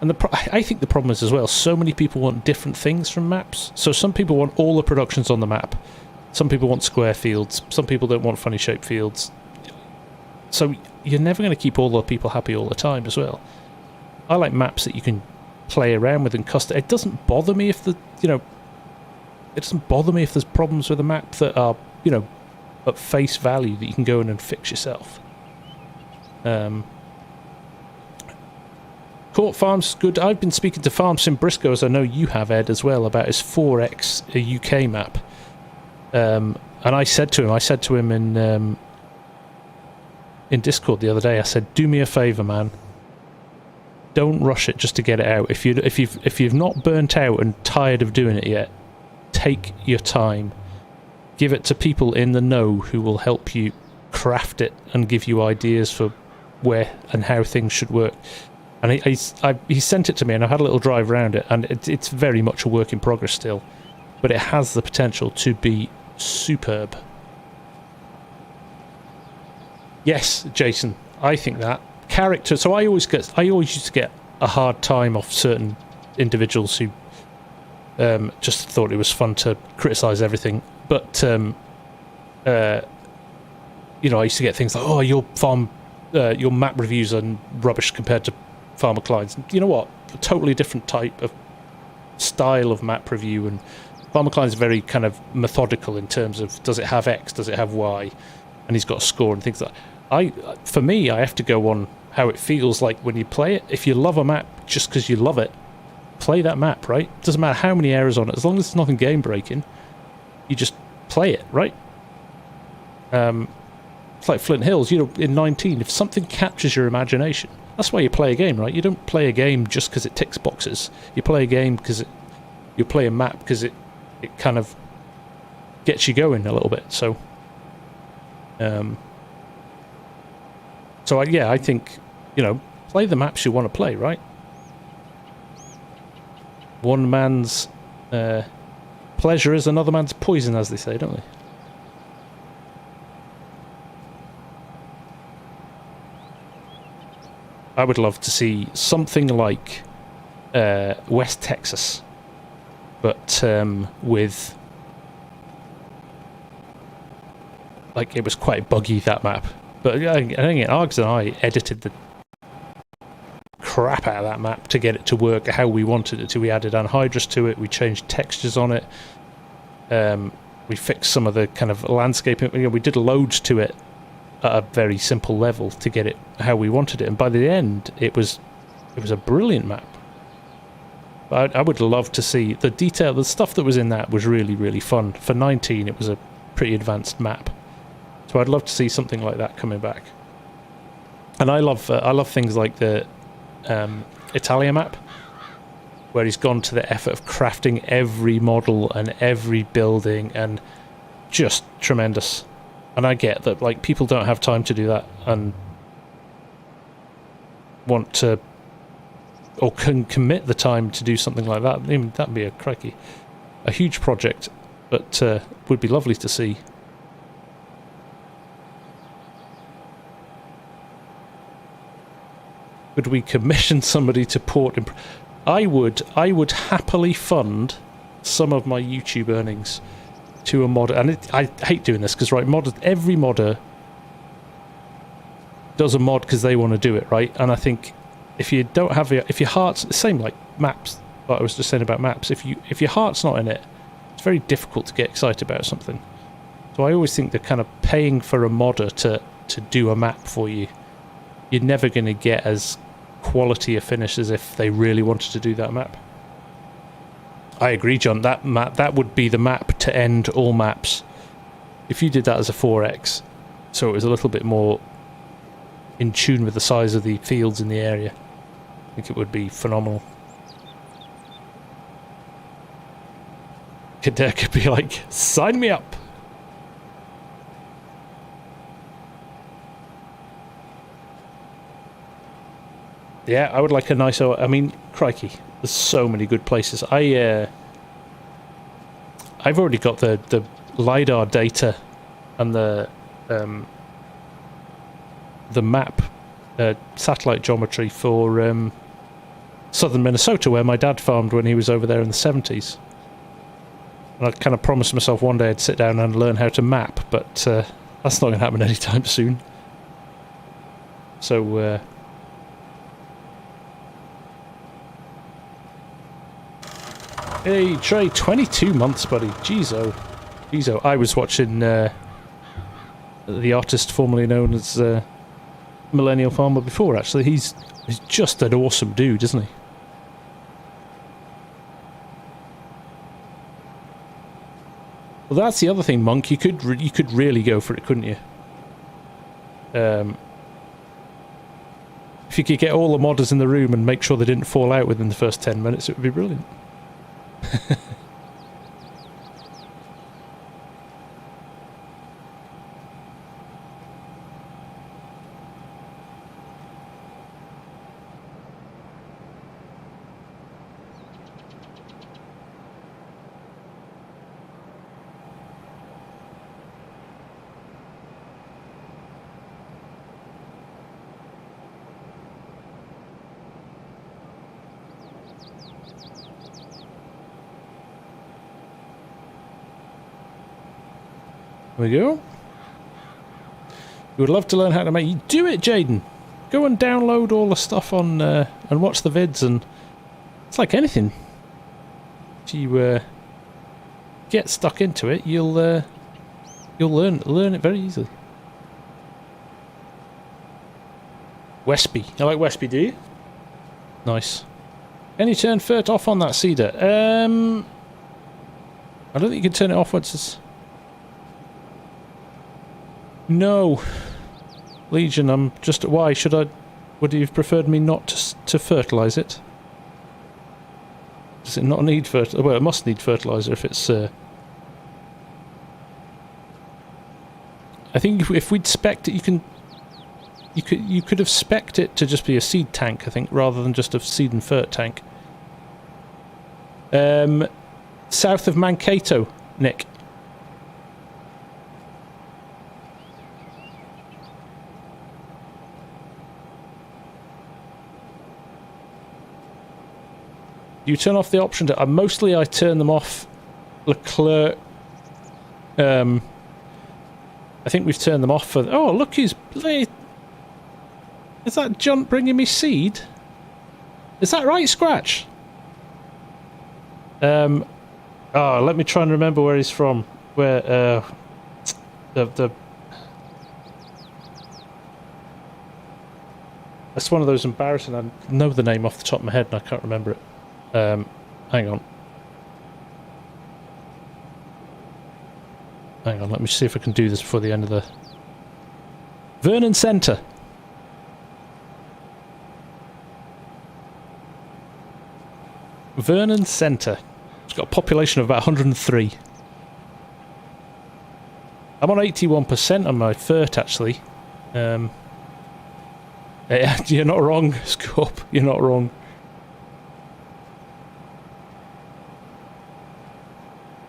And I think the problem is as well, so many people want different things from maps. So some people want all the productions on the map. Some people want square fields. Some people don't want funny shaped fields. So you're never going to keep all the people happy all the time as well. I like maps that you can play around with and custom. It doesn't bother me if it doesn't bother me if there's problems with a map that are, at face value that you can go in and fix yourself. Court Farms is good. I've been speaking to FarmSim Briscoe, as I know you have, Ed, as well, about his 4X UK map. And I said to him in Discord the other day, I said, do me a favour, man. Don't rush it just to get it out. If you've not burnt out and tired of doing it yet, take your time. Give it to people in the know who will help you craft it and give you ideas for where and how things should work. And he sent it to me, and I had a little drive around it, and it's very much a work in progress still, but it has the potential to be superb. Yes, Jason, I think that character. So I always used to get a hard time off certain individuals who just thought it was fun to criticize everything, but I used to get things like, oh, your map reviews are rubbish compared to Farmer Klein's. You know what? A totally different type of style of map review, and Farmer Klein's very kind of methodical in terms of, does it have X, does it have Y, and he's got a score and things like that. For me, I have to go on how it feels like when you play it. If you love a map just because you love it, play that map, right? Doesn't matter how many errors on it, as long as it's nothing game breaking, you just play it, right? It's like Flint Hills, in 19, if something captures your imagination, that's why you play a game, right? You don't play a game just because it ticks boxes. You play a game because you play a map because it kind of gets you going a little bit. So So yeah, I think, you know, play the maps you want to play, right? One man's pleasure is another man's poison, as they say, don't they? I would love to see something like West Texas, but with... like, it was quite buggy, that map. But I think Args and I edited the crap out of that map to get it to work how we wanted it to. We added anhydrous to it, we changed textures on it, we fixed some of the kind of landscaping, you know, we did loads to it at a very simple level to get it how we wanted it, and by the end it was a brilliant map. I would love to see the detail, the stuff that was in that was really, really fun. For 19 it was a pretty advanced map, so I'd love to see something like that coming back. And I love things like the Italia map, where he's gone to the effort of crafting every model and every building, and just tremendous. And I get that, like, people don't have time to do that and want to, or can commit the time to do something like that. I mean, that'd be a huge project, but would be lovely to see. Would we commission somebody to port? I would happily fund some of my YouTube earnings to a modder, and I hate doing this because, right, every modder does a mod because they want to do it, right? And I think if you don't have if your heart's the same, like maps, like I was just saying about maps, if your heart's not in it, it's very difficult to get excited about something. So I always think that kind of paying for a modder to do a map for you, you're never going to get as quality a finish as if they really wanted to do that map. I agree, John. That map, that would be the map to end all maps. If you did that as a 4x, so it was a little bit more in tune with the size of the fields in the area, I think it would be phenomenal. Could be like, sign me up. Yeah, I would like a nice... I mean, crikey, there's so many good places. I've already got the LiDAR data and the map, satellite geometry for southern Minnesota, where my dad farmed when he was over there in the 70s. And I kind of promised myself one day I'd sit down and learn how to map, but that's not going to happen anytime soon. So... Hey, Trey, 22 months, buddy. Jeez, oh. I was watching the artist formerly known as Millennial Farmer before, actually. He's just an awesome dude, isn't he? Well, that's the other thing, Monk. You could really go for it, couldn't you? If you could get all the modders in the room and make sure they didn't fall out within the first 10 minutes, it would be brilliant. There we go. You would love to learn how to make... You do it, Jaden! Go and download all the stuff on and watch the vids, and it's like anything. If you get stuck into it, you'll learn it very easily. Westby. I like Westby, do you? Nice. Can you turn FERT off on that cedar? I don't think you can turn it off once it's... No, Legion. I'm just. Why should I? Would you have preferred me not to fertilise it? Does it not need fertilizer? Well, it must need fertiliser if it's. I think if we'd spec'd it, you could have spec'd it to just be a seed tank, I think, rather than just a seed and fert tank. South of Mankato, Nick. You turn off the option to... mostly I turn them off. Leclerc... I think we've turned them off for... Oh, look, he's... Is that John bringing me seed? Is that right, Scratch? Oh, let me try and remember where he's from. Where, That's one of those embarrassing... I know the name off the top of my head and I can't remember it. Hang on. Hang on, let me see if I can do this before the end of the... Vernon Centre. Vernon Centre. It's got a population of about 103. I'm on 81% on my fert, actually. You're not wrong, Scorp. You're not wrong.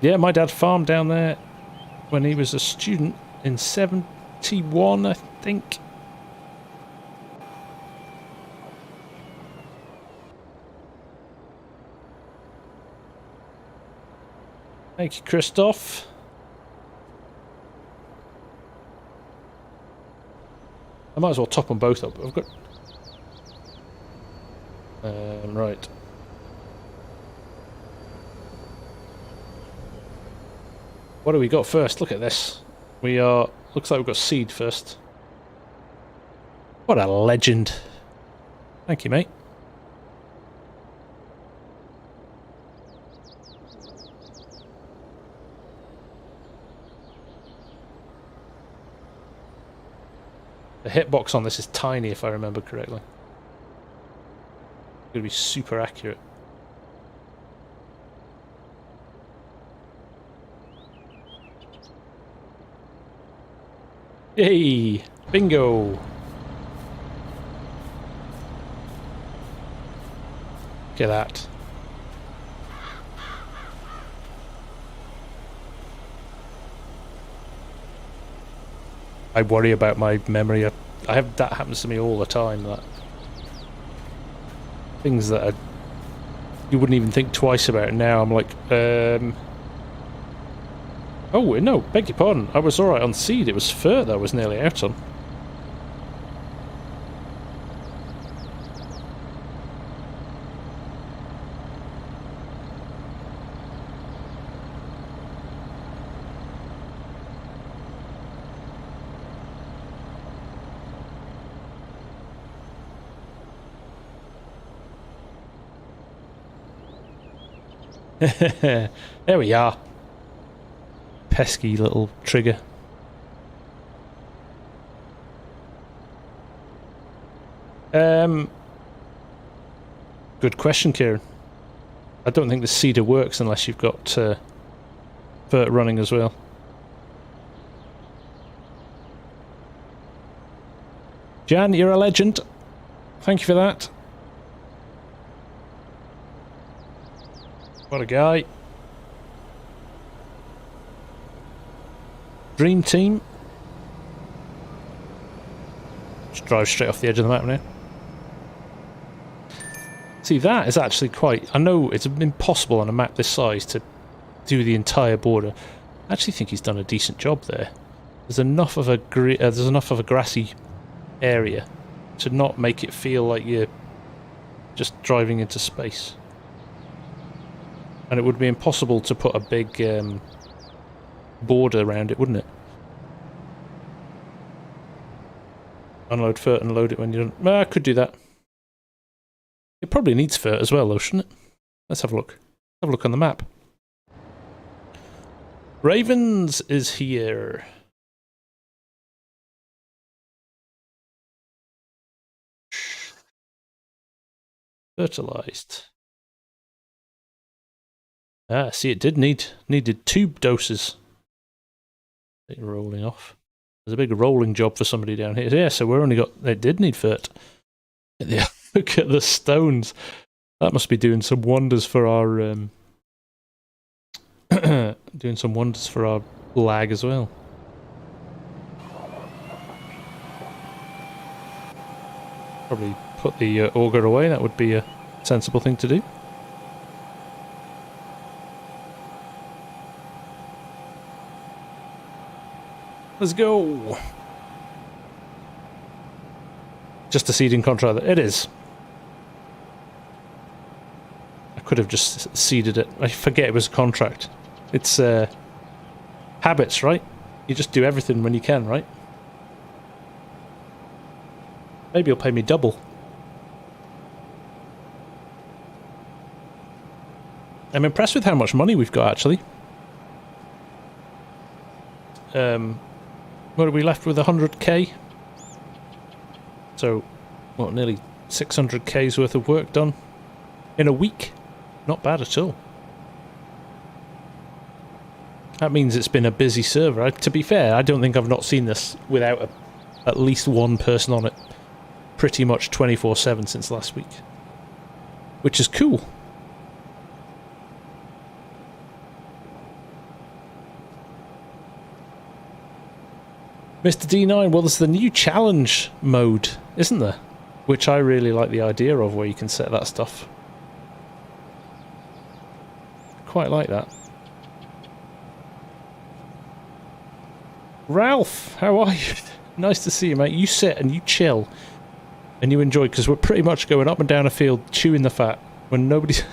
Yeah, my dad farmed down there when he was a student in 71, I think. Thank you, Christoph. I might as well top them both up. I've got... right. What do we got first? Look at this. We are... Looks like we've got seed first. What a legend. Thank you, mate. The hitbox on this is tiny, if I remember correctly. It's going to be super accurate. Yay! Bingo! Look at that. I worry about my memory. I have that happens to me all the time. That things that you wouldn't even think twice about. Now I'm like, oh no, beg your pardon. I was all right on seed. It was fur that I was nearly out on. There we are. Pesky little trigger. Good question, Kieran. I don't think the seeder works unless you've got vert running as well. Jan, you're a legend. Thank you for that. What a guy. Dream team. Just drive straight off the edge of the map now. See, that is actually quite... I know it's impossible on a map this size to do the entire border. I actually think he's done a decent job there. There's enough of a grassy area to not make it feel like you're just driving into space. And it would be impossible to put a big border around it, wouldn't it? Unload fert and load it when you're done. Well, I could do that. It probably needs fert as well, though, shouldn't it? Let's have a look. Have a look on the map. Ravens is here. Fertilized. Ah, see, it did needed 2 doses. Rolling off. There's a big rolling job for somebody down here. Yeah, so we're only got... They did need FERT. Yeah, look at the stones. That must be doing some wonders for our... doing some wonders for our lag as well. Probably put the auger away. That would be a sensible thing to do. Let's go. Just a seeding contract. It is. I could have just seeded it. I forget it was a contract. It's habits, right? You just do everything when you can, right? Maybe you'll pay me double. I'm impressed with how much money we've got, actually. What are we left with? 100k? So, what, nearly 600k's worth of work done in a week? Not bad at all. That means it's been a busy server. To be fair, I don't think I've not seen this without at least one person on it pretty much 24/7 since last week. Which is cool. Mr. D9, well, there's the new challenge mode, isn't there? Which I really like the idea of, where you can set that stuff. Quite like that. Ralph, how are you? Nice to see you, mate. You sit and you chill and you enjoy, because we're pretty much going up and down a field chewing the fat when nobody's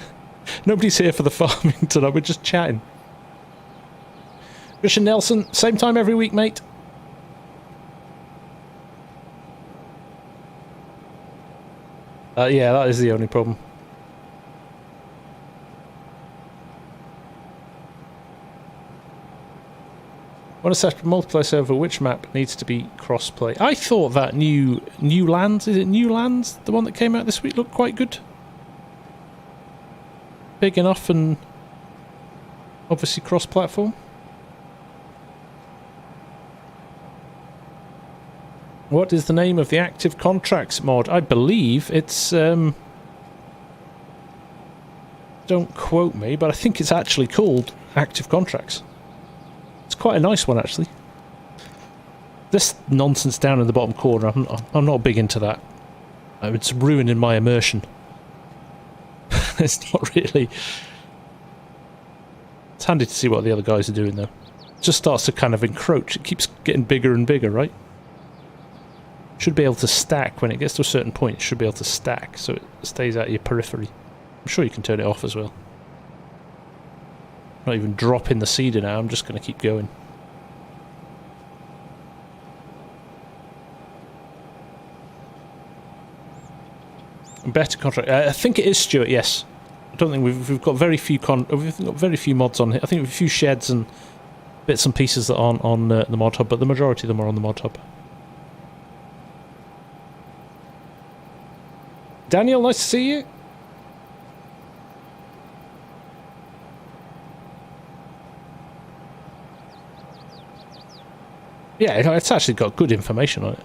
here for the farming tonight. We're just chatting. Christian Nelson, same time every week, mate. Yeah, that is the only problem. Want to set up a multiplayer server, which map needs to be cross-play? I thought that new Lands, is it New Lands? The one that came out this week looked quite good. Big enough and obviously cross-platform. What is the name of the active contracts mod? I believe it's... don't quote me, but I think it's actually called active contracts. It's quite a nice one, actually. This nonsense down in the bottom corner, I'm not big into that. It's ruining my immersion. It's not really... It's handy to see what the other guys are doing, though. It just starts to kind of encroach. It keeps getting bigger and bigger, right? Should be able to stack when it gets to a certain point. It should be able to stack so it stays out of your periphery. I'm sure you can turn it off as well. Not even dropping the seeder now. I'm just going to keep going. Better contract. I think it is, Stuart. Yes. I don't think we've got very few mods on here. I think we have a few sheds and bits and pieces that aren't on the mod hub, but the majority of them are on the mod hub. Daniel, nice to see you. Yeah, it's actually got good information on it.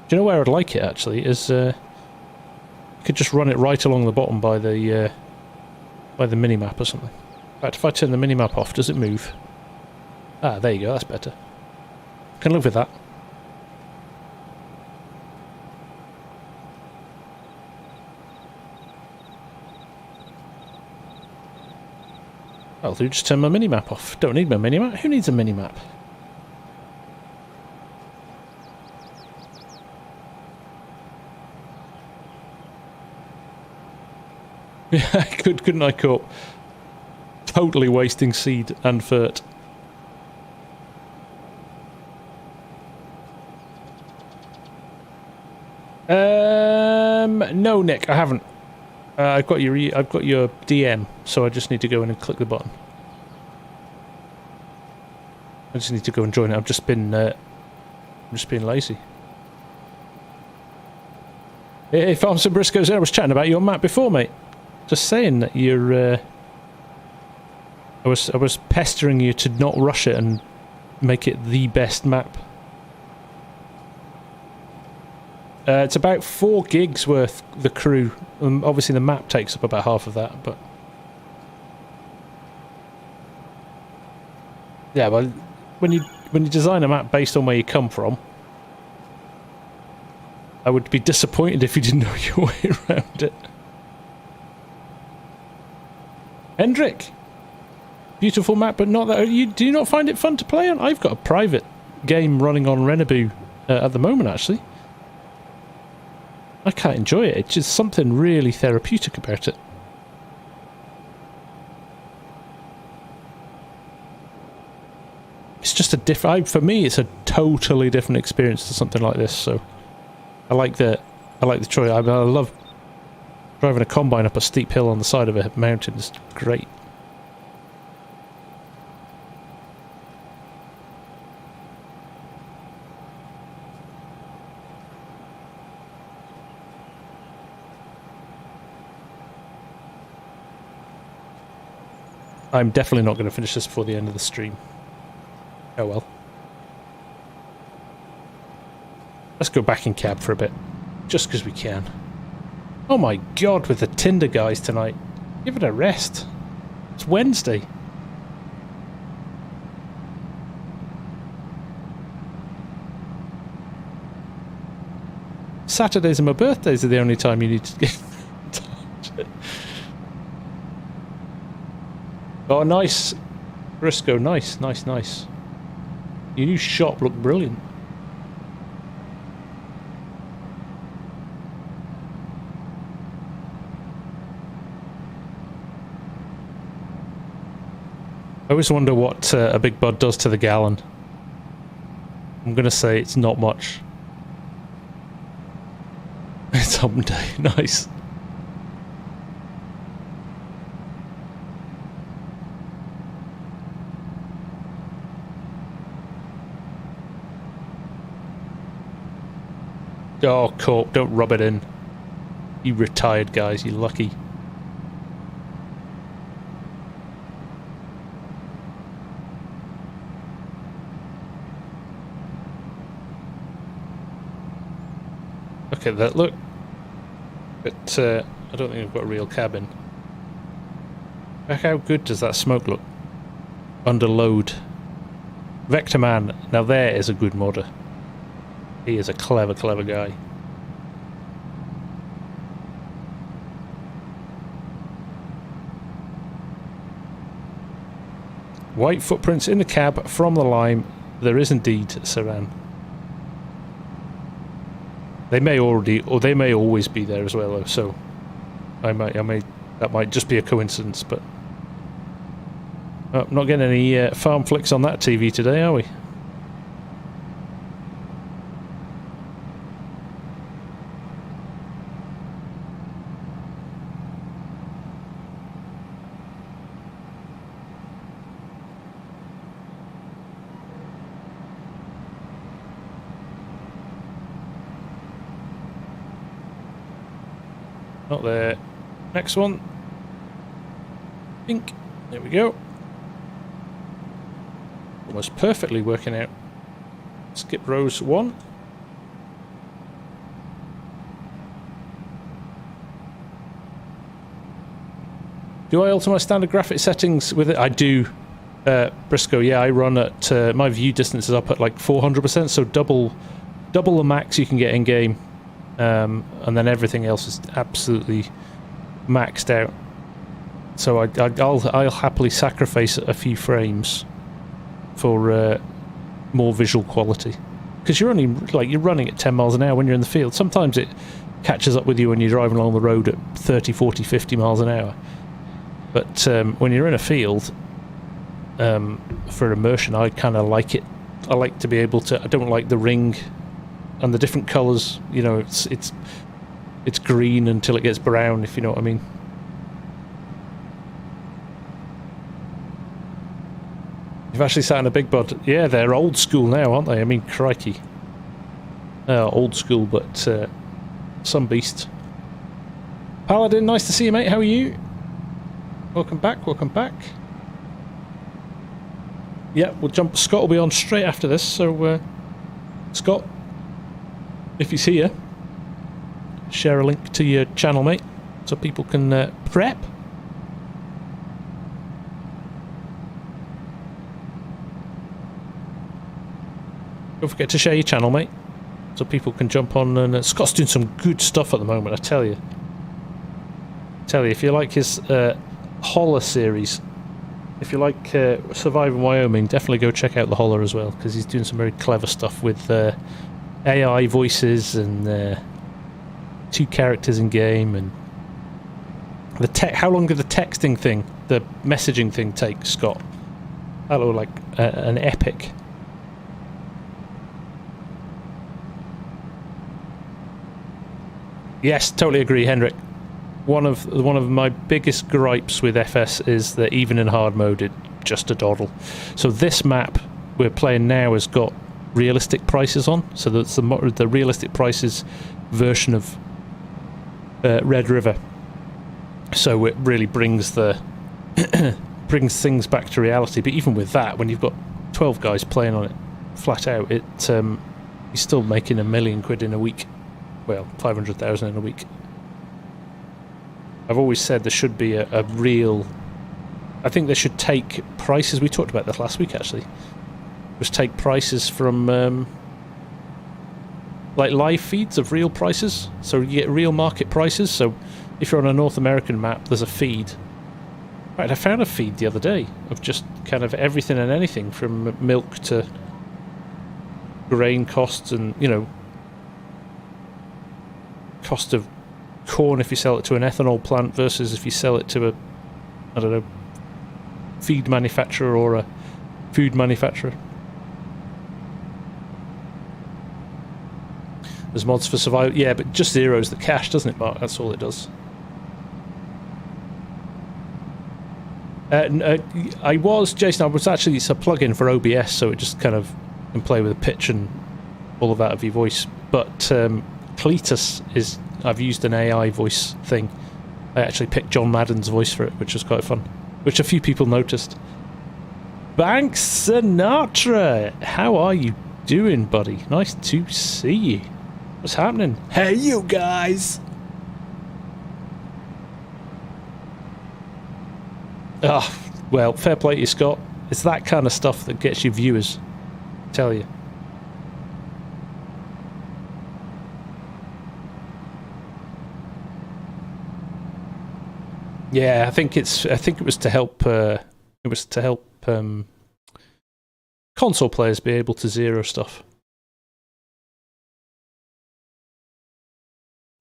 Do you know where I'd like it, actually? Is you could just run it right along the bottom by the minimap or something. In fact, if I turn the minimap off, does it move? Ah, there you go, that's better. Can live with that. I'll do, just turn my minimap off. Don't need my minimap. Who needs a minimap? Yeah, couldn't I, Cope? Totally wasting seed and FERT. No, Nick, I haven't. I've got your DM, so I just need to go in and click the button. I just need to go and join it. I'm just being lazy. Hey, FarmSim Briscoe's there. I was chatting about your map before, mate. Just saying that you're... I was pestering you to not rush it and make it the best map It's about 4 gigs worth, the crew. Obviously the map takes up about half of that, but... Yeah, well, when you design a map based on where you come from, I would be disappointed if you didn't know your way around it. Hendrik! Beautiful map, but not that... do you not find it fun to play on? I've got a private game running on Renabu at the moment, actually. I can't enjoy it. It's just something really therapeutic about it. It's just a different... For me, it's a totally different experience to something like this, so... I like the choice. I love driving a combine up a steep hill on the side of a mountain. It's great. I'm definitely not going to finish this before the end of the stream. Oh well. Let's go back in cab for a bit. Just because we can. Oh my god, with the Tinder guys tonight. Give it a rest. It's Wednesday. Saturdays and my birthdays are the only time you need to get in touch. Oh, nice. Briscoe, nice, nice, nice. Your new shop looked brilliant. I always wonder what a big bud does to the gallon. I'm going to say it's not much. It's hump day. Nice. Oh, Corp, don't rub it in. You retired guys, you're lucky. Look at that, look. But I don't think I've got a real cabin. How good does that smoke look? Under load. Vector Man, now there is a good modder. He is a clever, clever guy. White footprints in the cab from the lime. There is indeed, Saran. They may already, or they may always be there as well, though, so that might just be a coincidence, but... Oh, not getting any farm flicks on that TV today, are we? Not there. Next one. Pink. There we go. Almost perfectly working out. Skip rows 1. Do I alter my standard graphic settings with it? I do. Briscoe, yeah, I run at... my view distance is up at like 400%, so double the max you can get in game. And then everything else is absolutely maxed out. So I'll happily sacrifice a few frames for more visual quality, because you're running at 10 miles an hour when you're in the field. Sometimes it catches up with you when you're driving along the road at 30, 40, 50 miles an hour. But when you're in a field, for immersion, I kind of like it. I like to be able to. I don't like the ring and the different colours. You know, it's green until it gets brown, if you know what I mean. You've actually sat in a big bud. Yeah, they're old school now, aren't they? I mean, crikey. Old school, but some beast. Paladin, nice to see you, mate. How are you? Welcome back, welcome back. Yeah, we'll jump. Scott will be on straight after this, so Scott, if he's here, share a link to your channel, mate, so people can prep. Don't forget to share your channel, mate, so people can jump on. And Scott's doing some good stuff at the moment, I tell you. If you like his Holler series, if you like Surviving Wyoming, definitely go check out the Holler as well, because he's doing some very clever stuff with AI voices and 2 characters in game, and the how long did the texting thing, the messaging thing take, Scott? That looked like an epic. Yes, totally agree, Henrik. One of my biggest gripes with FS is that even in hard mode, it's just a doddle. So this map we're playing now has got realistic prices on, so that's the realistic prices version of Red River. So it really brings the brings things back to reality. But even with that, when you've got 12 guys playing on it flat out, it you're still making £1 million in a week. Well, 500,000 in a week. I've always said there should be a real... I think they should take prices... We talked about this last week, actually. Just take prices from... like live feeds of real prices. So you get real market prices. So if you're on a North American map, there's a feed. Right, I found a feed the other day of just kind of everything and anything, from milk to grain costs and, you know, cost of corn if you sell it to an ethanol plant versus if you sell it to a, I don't know, feed manufacturer or a food manufacturer. There's mods for survival. Yeah, but just zeros the cache, doesn't it, Mark? That's all it does. I was actually, it's a plugin for OBS, so it just kind of can play with the pitch and all of that of your voice. But Cletus is, I've used an AI voice thing. I actually picked John Madden's voice for it, which was quite fun, which a few people noticed. Banks Sinatra, how are you doing, buddy? Nice to see you. What's happening? Hey, you guys! Ah, well, fair play to you, Scott. It's that kind of stuff that gets you viewers, I tell you. Yeah, I think it was to help. Console players be able to zero stuff.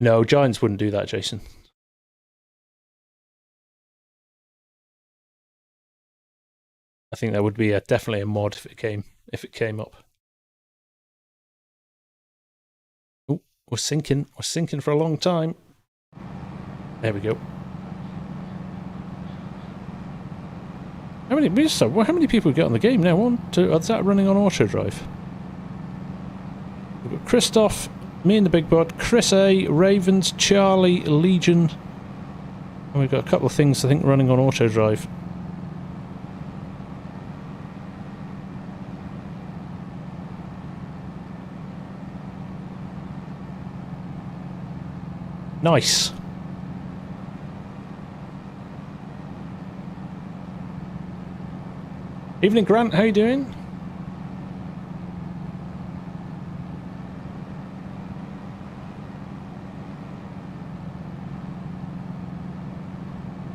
No, Giants wouldn't do that, Jason. I think that would be definitely a mod if it came up. Oh, we're sinking for a long time. There we go. How many people we got on the game now? 1, 2. Is that running on autodrive? We've got Christoph, me and the big bud, Chris A, Ravens, Charlie, Legion, and we've got a couple of things I think running on autodrive. Nice. Evening, Grant. How you doing?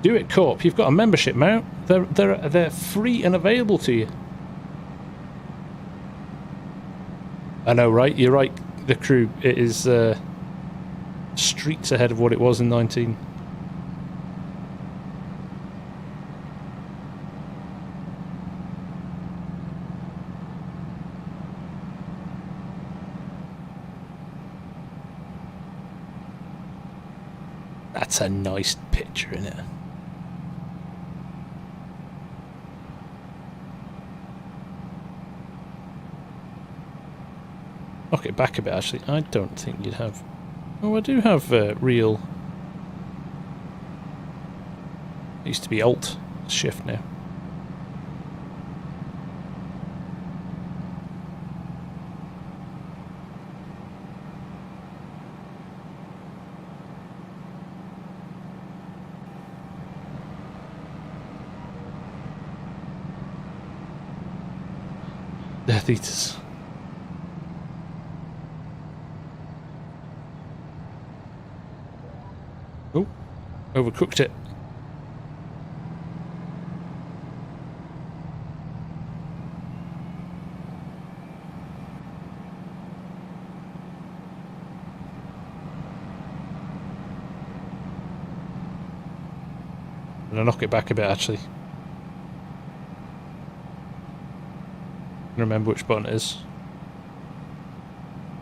Do it, Corp. You've got a membership now. They're free and available to you. I know, right? You're right. The crew. It is streets ahead of what it was in 19. That's a nice picture, isn't it? Okay, back a bit actually. I don't think you'd have... Oh, I do have real... It used to be Alt Shift now. Death Eaters. Oh, overcooked it. I'm gonna knock it back a bit actually. Remember which button it is.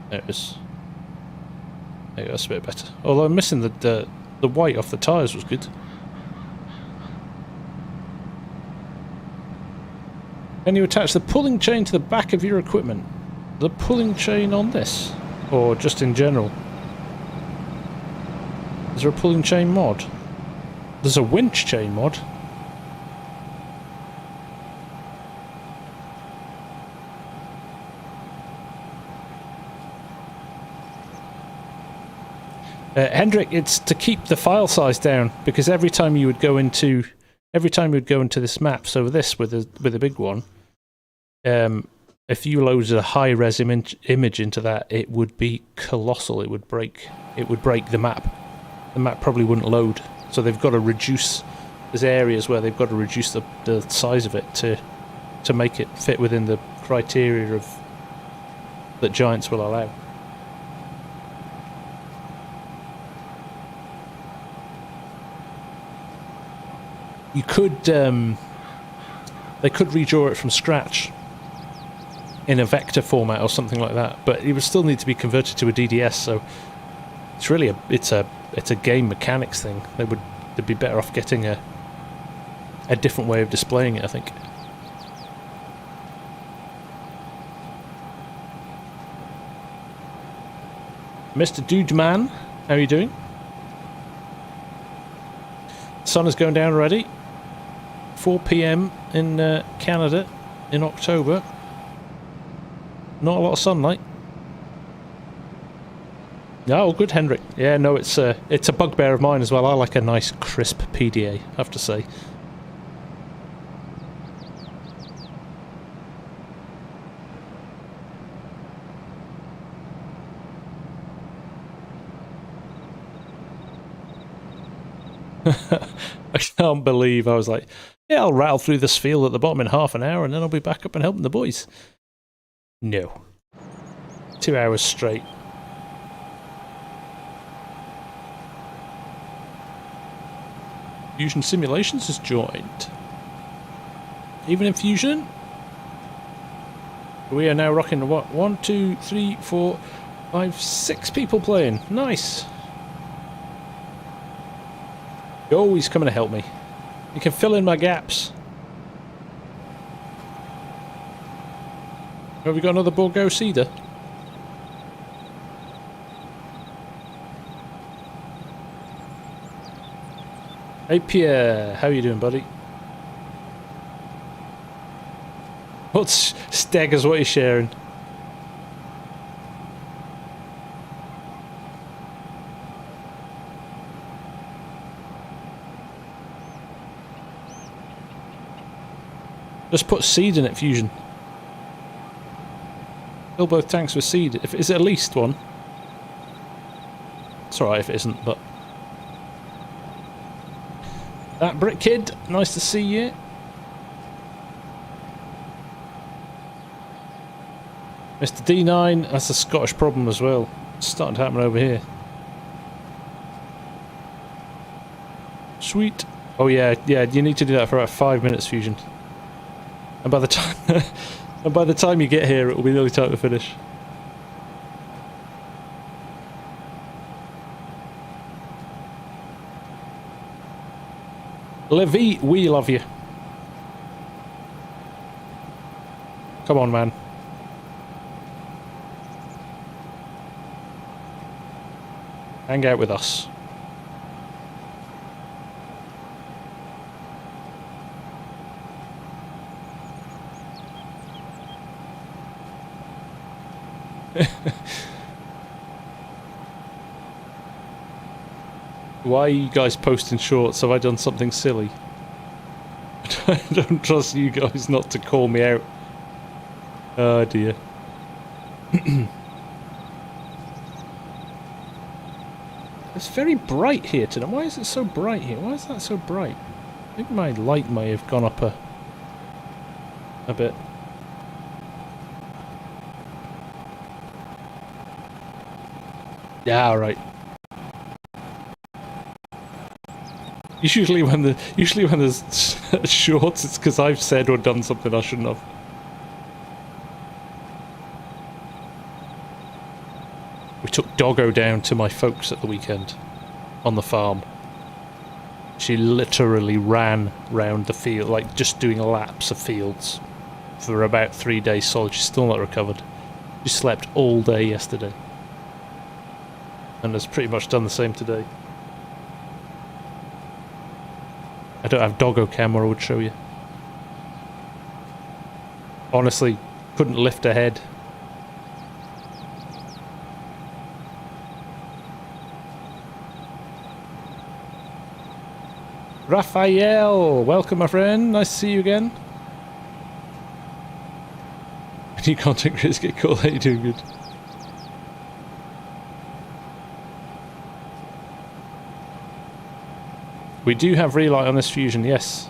There it is. There you go, that's a bit better. Although I'm missing the white off the tyres was good. Can you attach the pulling chain to the back of your equipment? The pulling chain on this? Or just in general? Is there a pulling chain mod? There's a winch chain mod. Hendrik, it's to keep the file size down, because every time you would go into this map, so this with a big one, if you loaded a high res image into that, it would be colossal. It would break the map. The map probably wouldn't load. So they've got to reduce. There's areas where they've got to reduce the size of it to make it fit within the criteria of that Giants will allow. You could, they could redraw it from scratch in a vector format or something like that, but it would still need to be converted to a DDS. So it's really it's a game mechanics thing. They'd be better off getting a different way of displaying it, I think. Mr. Dude Man, how are you doing? Sun is going down already. 4 PM in Canada in October. Not a lot of sunlight. Yeah, all good, Hendrik. Yeah, no, it's a bugbear of mine as well. I like a nice crisp PDA, I have to say. I can't believe I was like, yeah, I'll rattle through this field at the bottom in half an hour and then I'll be back up and helping the boys. No. 2 hours straight. Fusion Simulations has joined. Even in Fusion, we are now rocking what? 1, 2, 3, 4, 5, 6 people playing. Nice. Oh, he's coming to help me. He can fill in my gaps. Have we got another Borgo Cedar? Hey Pierre, how you doing, buddy? What's Steggers? What are you sharing? Just put seed in it, Fusion. Fill both tanks with seed. Is it at least one? It's alright if it isn't, but... That Brick Kid, nice to see you. Mr. D9, that's a Scottish problem as well. It's starting to happen over here. Sweet. Oh yeah, you need to do that for about 5 minutes, Fusion. And by the time you get here, it will be nearly time to finish. Levy, we love you. Come on, man. Hang out with us. Why are you guys posting shorts? Have I done something silly? I don't trust you guys not to call me out. Oh dear. It's very bright here tonight. Why is it so bright here? Why is that so bright? I think my light may have gone up a bit. Yeah, right. Usually when there's shorts, it's because I've said or done something I shouldn't have. We took Doggo down to my folks at the weekend on the farm. She literally ran round the field, like just doing laps of fields for about 3 days solid. She's still not recovered. She slept all day yesterday. And has pretty much done the same today. I don't have Doggo cam or I would show you. Honestly, couldn't lift a head. Raphael! Welcome, my friend. Nice to see you again. New content creators get cool. How you doing? Good. We do have relight on this fusion, yes.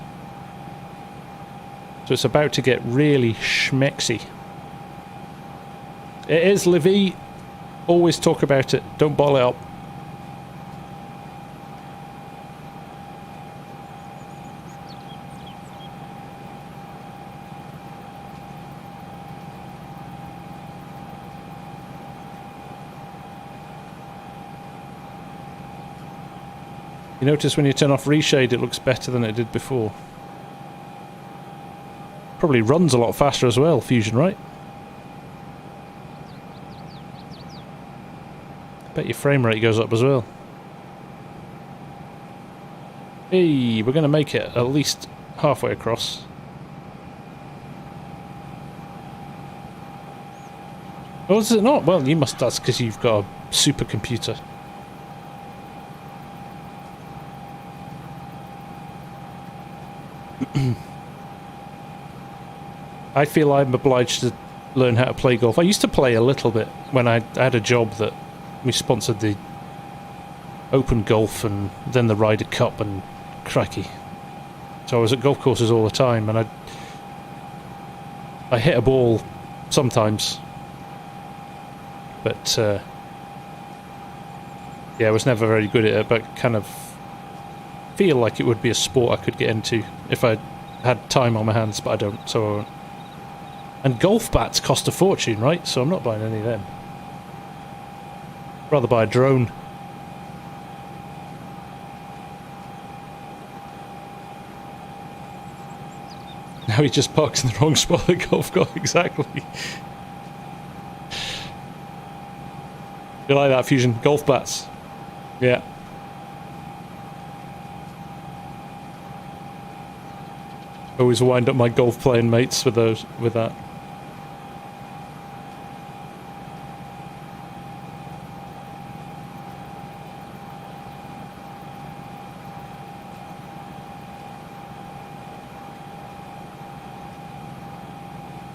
So it's about to get really schmexy. It is, Livy. Always talk about it. Don't bottle it up. You notice when you turn off reshade it looks better than it did before. Probably runs a lot faster as well, Fusion, right? Bet your frame rate goes up as well. Hey, we're going to make it at least halfway across. Oh, is it not? Well, you must, that's because you've got a supercomputer. I feel I'm obliged to learn how to play golf. I used to play a little bit when I had a job that we sponsored the Open Golf and then the Ryder Cup and crikey. So I was at golf courses all the time and I hit a ball sometimes. But yeah, I was never very good at it, but kind of feel like it would be a sport I could get into if I had time on my hands, but I don't, so I won't. And golf bats cost a fortune, right? So I'm not buying any of them. Rather buy a drone. Now he just parks in the wrong spot at the golf course, exactly. You like that, Fusion? Golf bats. Yeah. Always wind up my golf playing mates with that.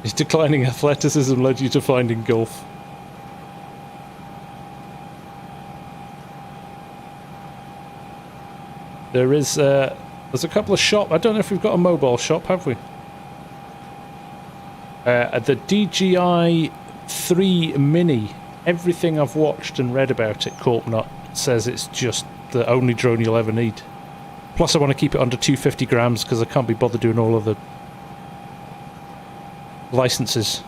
His declining athleticism led you to finding golf. There is there's a couple of shops. I don't know if we've got a mobile shop, have we? The DJI 3 Mini. Everything I've watched and read about it, Corpnut, says it's just the only drone you'll ever need. Plus I want to keep it under 250 grams because I can't be bothered doing all of the licenses.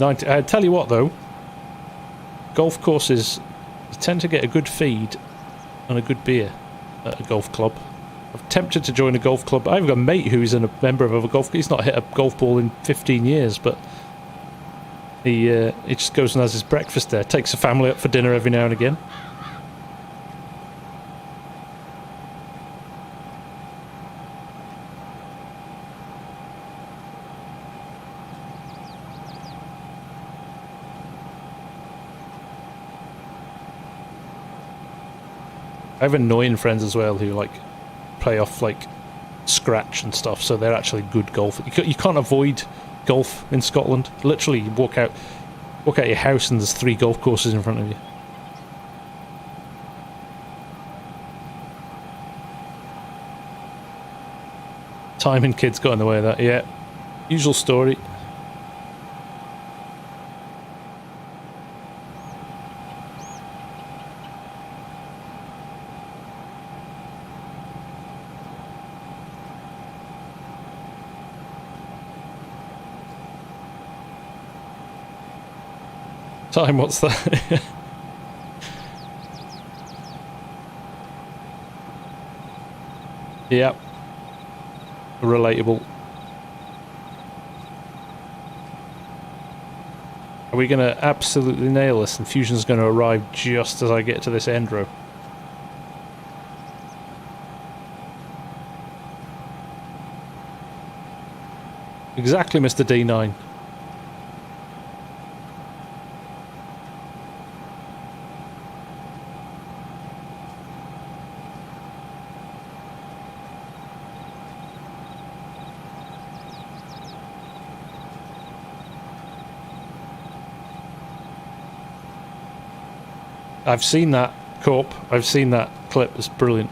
I tell you what though, golf courses, you tend to get a good feed and a good beer at a golf club. I'm tempted to join a golf club. I've got a mate who's a member of a golf club. He's not hit a golf ball in 15 years, but he just goes and has his breakfast there. Takes the family up for dinner every now and again. I have annoying friends as well who like play off like scratch and stuff, so they're actually good golf. You can't avoid golf in Scotland. Literally, you walk out your house and there's 3 golf courses in front of you. Time and kids got in the way of that. Yeah, usual story. Time, what's that? Yep. Relatable. Are we going to absolutely nail this and Fusion's going to arrive just as I get to this end row? Exactly, Mr. D9. I've seen that corp. I've seen that clip. It's brilliant.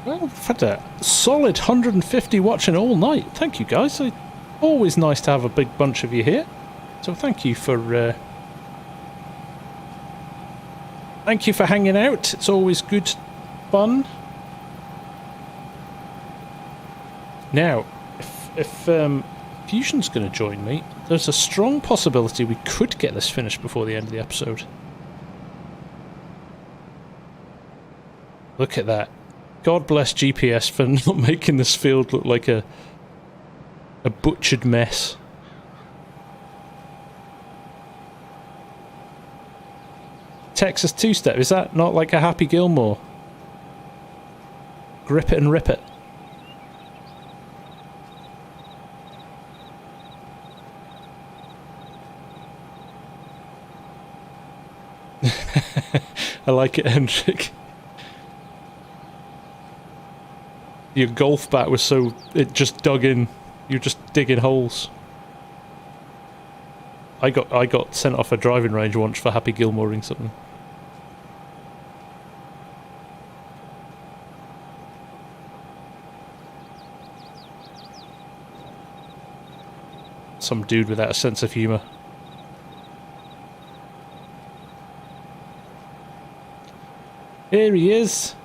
Well, we've had a solid 150 watching all night. Thank you, guys. It's always nice to have a big bunch of you here. So thank you for hanging out. It's always good fun. Now, if Fusion's going to join me, there's a strong possibility we could get this finished before the end of the episode. Look at that. God bless GPS for not making this field look like a butchered mess. Texas two-step, is that not like a Happy Gilmore? Grip it and rip it. I like it, Hendrik. Your golf bat was so... it just dug in. You're just digging holes. I got sent off a driving range once for Happy Gilmoring something. Some dude without a sense of humour. Here he is.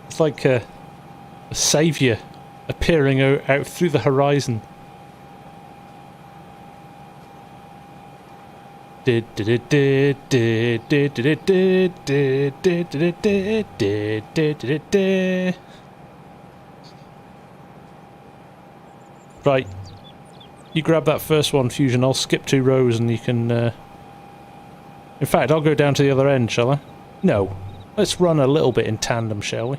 It's like a saviour appearing out through the horizon. Right. You grab that first one, Fusion. I'll skip 2 rows and you can... In fact, I'll go down to the other end, shall I? No. Let's run a little bit in tandem, shall we?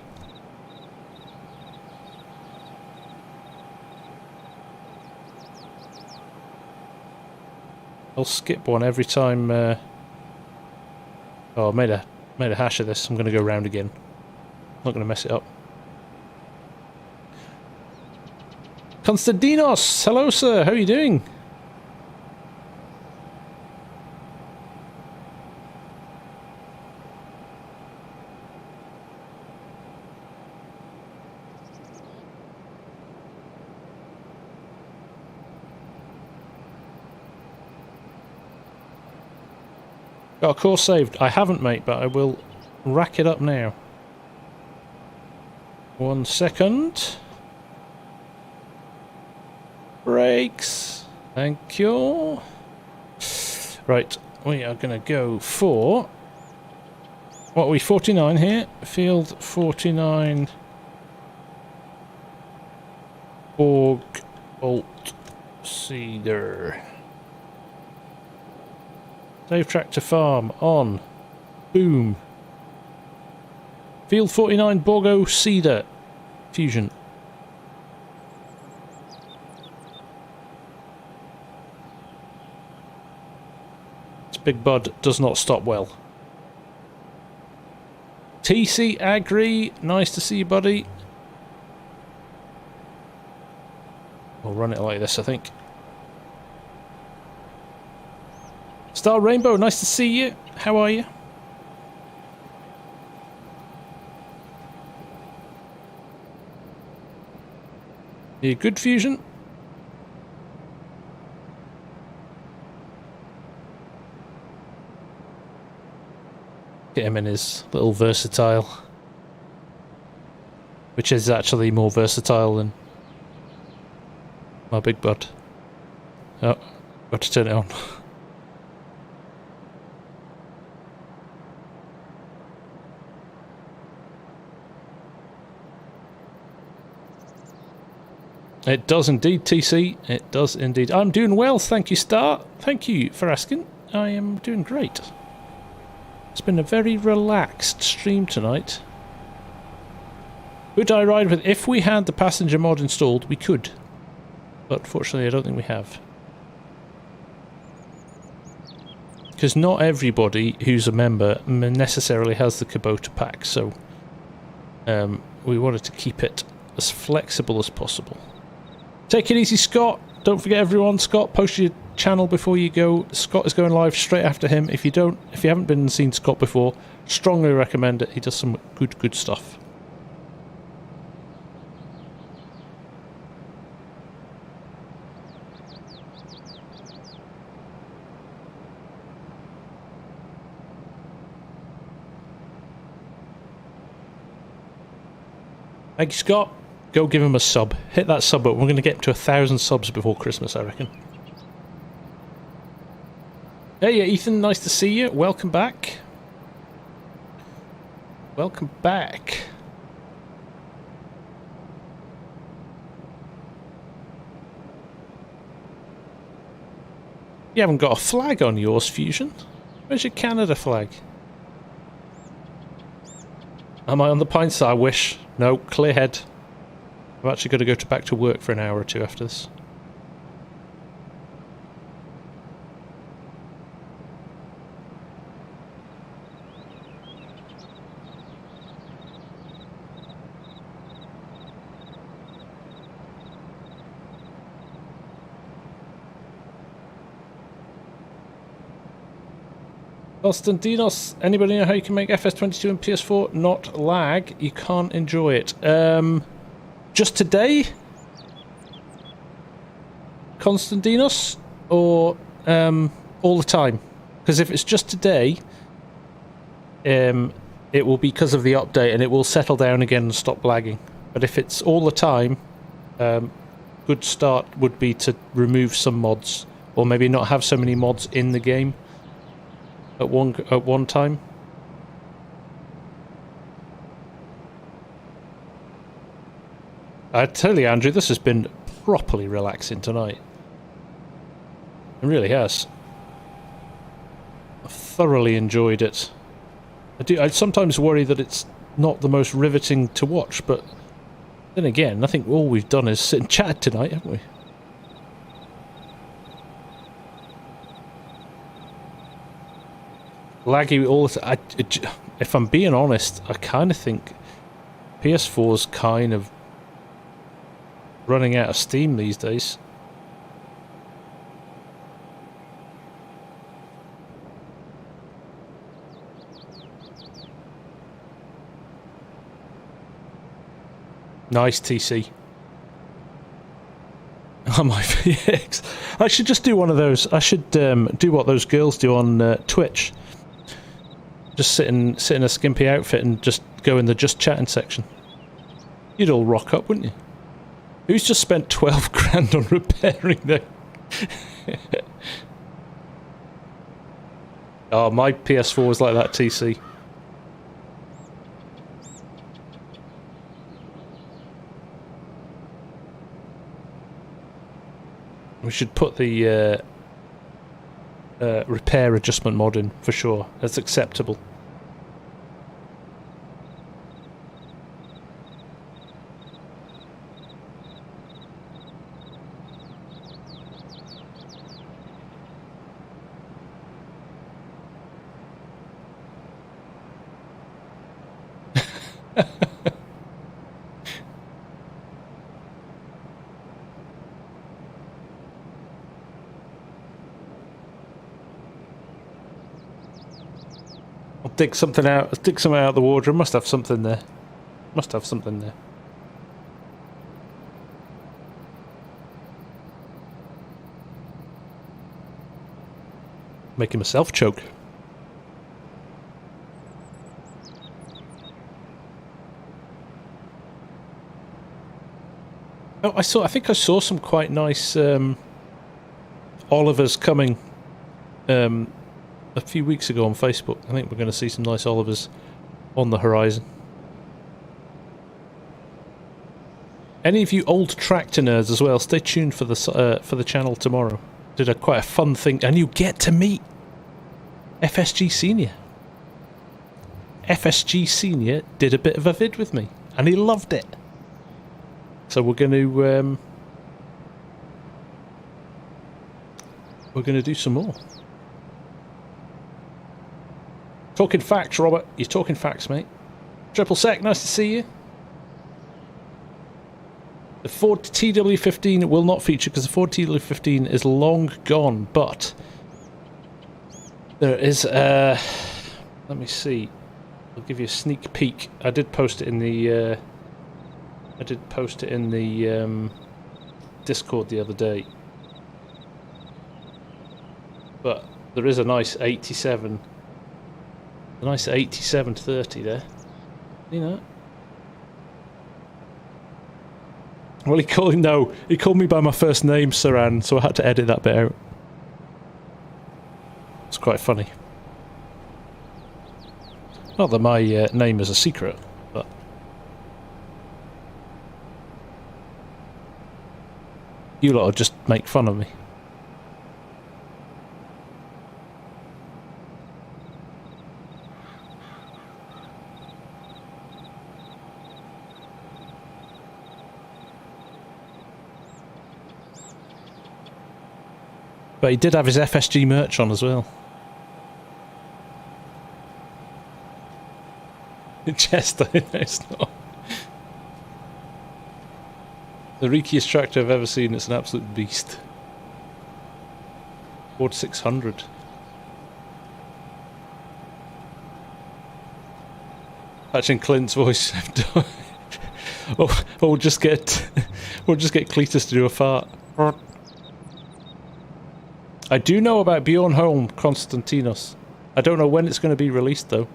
I'll skip one every time... Oh, I made a hash of this. I'm going to go round again. Not going to mess it up. Konstantinos! Hello, sir. How are you doing? Got a course saved. I haven't, mate, but I will rack it up now. 1 second. Brakes. Thank you. Right, we are going to go for... what are we, 49 here? Field 49. Borg Alt Cedar. Save track to farm. On. Boom. Field 49 Borgo Cedar. Fusion. Big Bud does not stop well. TC Agri, nice to see you, buddy. We'll run it like this, I think. Star Rainbow, nice to see you. How are you? You good, Fusion? Get him in his little versatile, which is actually more versatile than my Big Bud. Oh, got to turn it on. It does indeed, TC. It does indeed. I'm doing well, thank you, Star. Thank you for asking. I am doing great. It's been a very relaxed stream tonight. Would I ride with... If we had the passenger mod installed, we could. But fortunately, I don't think we have. Because not everybody who's a member necessarily has the Kubota pack, so we wanted to keep it as flexible as possible. Take it easy, Scott. Don't forget, everyone, Scott, post your channel before you go. Scott is going live straight after him. If you haven't been and seen Scott before, strongly recommend it. He does some good stuff. Thank you, Scott. Go give him a sub. Hit that sub button. We're going to get to 1,000 subs before Christmas, I reckon. Hey, Ethan, nice to see you. Welcome back. Welcome back. You haven't got a flag on yours, Fusion. Where's your Canada flag? Am I on the pints? I wish. No, clear head. I'm actually going to go back to work for an hour or two after this. Constantinos, anybody know how you can make FS22 and PS4 not lag? You can't enjoy it. Just today? Constantinos? Or all the time? Because if it's just today, it will be because of the update and it will settle down again and stop lagging. But if it's all the time, good start would be to remove some mods, or maybe not have so many mods in the game at one time. I tell you, Andrew, this has been properly relaxing tonight. It really has. I've thoroughly enjoyed it. I sometimes worry that it's not the most riveting to watch, but then again, I think all we've done is sit and chat tonight, haven't we? Laggy all the time. If I'm being honest, I kind of think PS4's kind of running out of steam these days. Nice, TC. Oh my VX. I should just do one of those. I should do what those girls do on Twitch. Just sit in a skimpy outfit and just go in the just chatting section. You'd all rock up, wouldn't you? Who's just spent 12 grand on repairing their... Oh, my PS4 was like that, TC. We should put the repair adjustment mod in, for sure. That's acceptable. I'll dig something out. I'll dig something out of the wardrobe. Must have something there. Must have something there. Making myself choke. Oh, I think I saw some quite nice Olivers coming a few weeks ago on Facebook. I think we're going to see some nice Olivers on the horizon. Any of you old tractor nerds as well, stay tuned for the channel tomorrow. Did quite a fun thing, and you get to meet FSG Senior. FSG Senior did a bit of a vid with me, and he loved it. So we're going to do some more. Talking facts, Robert. You're talking facts, mate. Triple Sec, nice to see you. The Ford TW15 will not feature because the Ford TW15 is long gone, but there is let me see. I'll give you a sneak peek. I did post it in the Discord the other day. But there is a nice 87. A nice 8730 there. You know. Well, he called me by my first name, Saran, so I had to edit that bit out. It's quite funny. Not that my name is a secret, but you lot will just make fun of me. But he did have his FSG merch on as well. Chester, no, it's not. The reekiest tractor I've ever seen. It's an absolute beast. Ford 600. Catching Clint's voice. Oh, we'll just get Cletus to do a fart. I do know about Bjorn Holm Konstantinos. I don't know when it's going to be released though.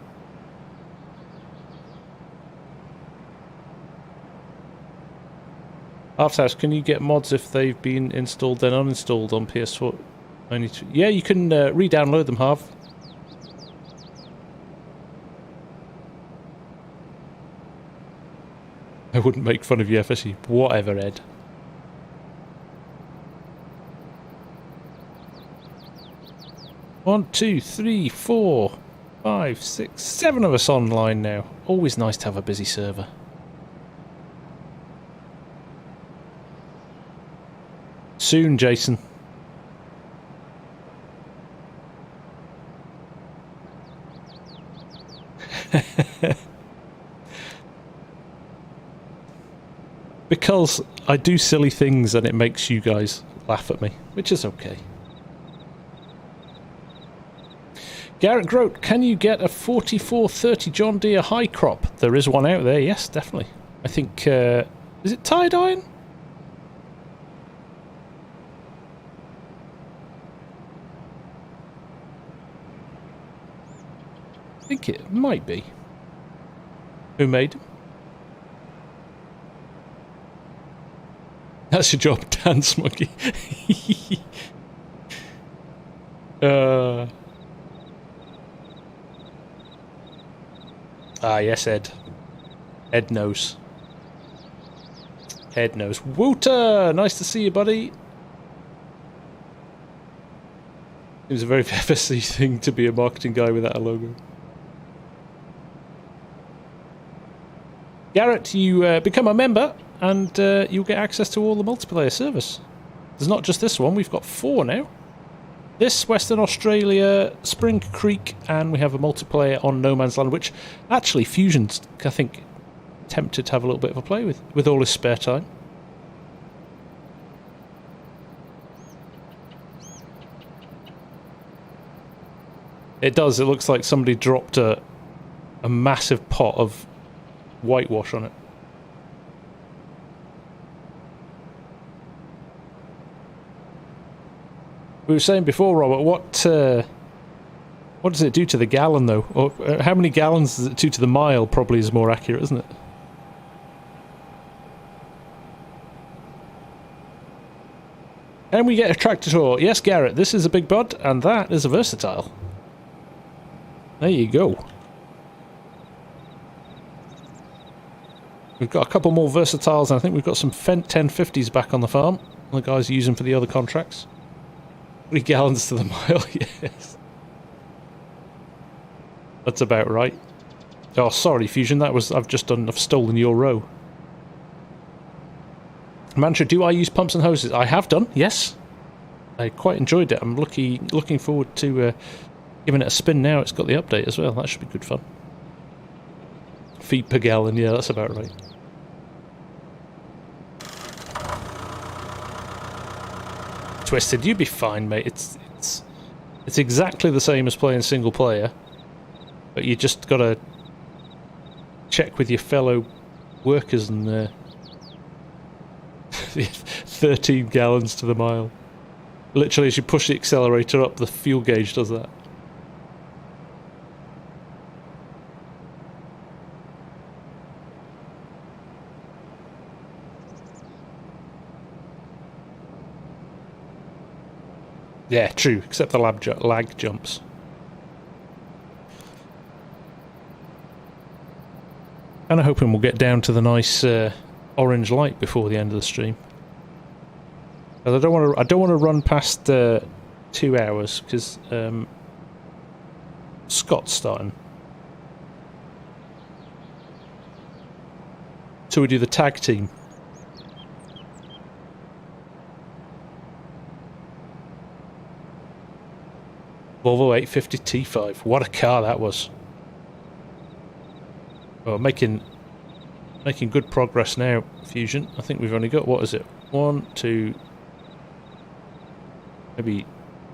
Arthouse, can you get mods if they've been installed then uninstalled on PS4? Yeah, you can re-download them, Harv. I wouldn't make fun of you, FSE. Whatever, Ed. One, two, three, 4, 5, 6, 7 of us online now. Always nice to have a busy server. Soon, Jason. Because I do silly things and it makes you guys laugh at me, which is okay. Garrett Grote, can you get a 4430 John Deere high crop? There is one out there, yes, definitely. I think, is it Tide Iron? I think it might be. Who made him? That's your job, Dance Monkey. Ah, yes, Ed. Ed knows. Ed knows. Wooter! Nice to see you, buddy. It was a very FSC thing to be a marketing guy without a logo. Garrett, you become a member and you'll get access to all the multiplayer servers. There's not just this one, we've got 4 now. This, Western Australia, Spring Creek, and we have a multiplayer on No Man's Land, which actually Fusion's, I think, tempted to have a little bit of a play with all his spare time. It does. It looks like somebody dropped a massive pot of whitewash on it. We were saying before, Robert, what does it do to the gallon, though? Or how many gallons does it do to the mile? Probably is more accurate, isn't it? And we get a tractor tour. Yes, Garrett, this is a big bud, and that is a versatile. There you go. We've got a couple more versatiles, and I think we've got some Fent 1050s back on the farm. The guys use them for the other contracts. 3 gallons to the mile, yes. That's about right. Oh, sorry, Fusion, that was... I've stolen your row. Mantra, do I use pumps and hoses? I have done, yes. I quite enjoyed it. I'm looking forward to giving it a spin now. It's got the update as well. That should be good fun. Feet per gallon, yeah, that's about right. Twisted, you'd be fine, mate. It's exactly the same as playing single player, but you just gotta check with your fellow workers and 13 gallons to the mile. Literally, as you push the accelerator up, the fuel gauge does that. Yeah, true, except the lag jumps. And I'm hoping we'll get down to the nice orange light before the end of the stream. But I don't want to run past 2 hours because Scott's starting. So we do the tag team. Volvo 850 T5. What a car that was. Oh, making good progress now, Fusion. I think we've only got, what is it? 1, 2, maybe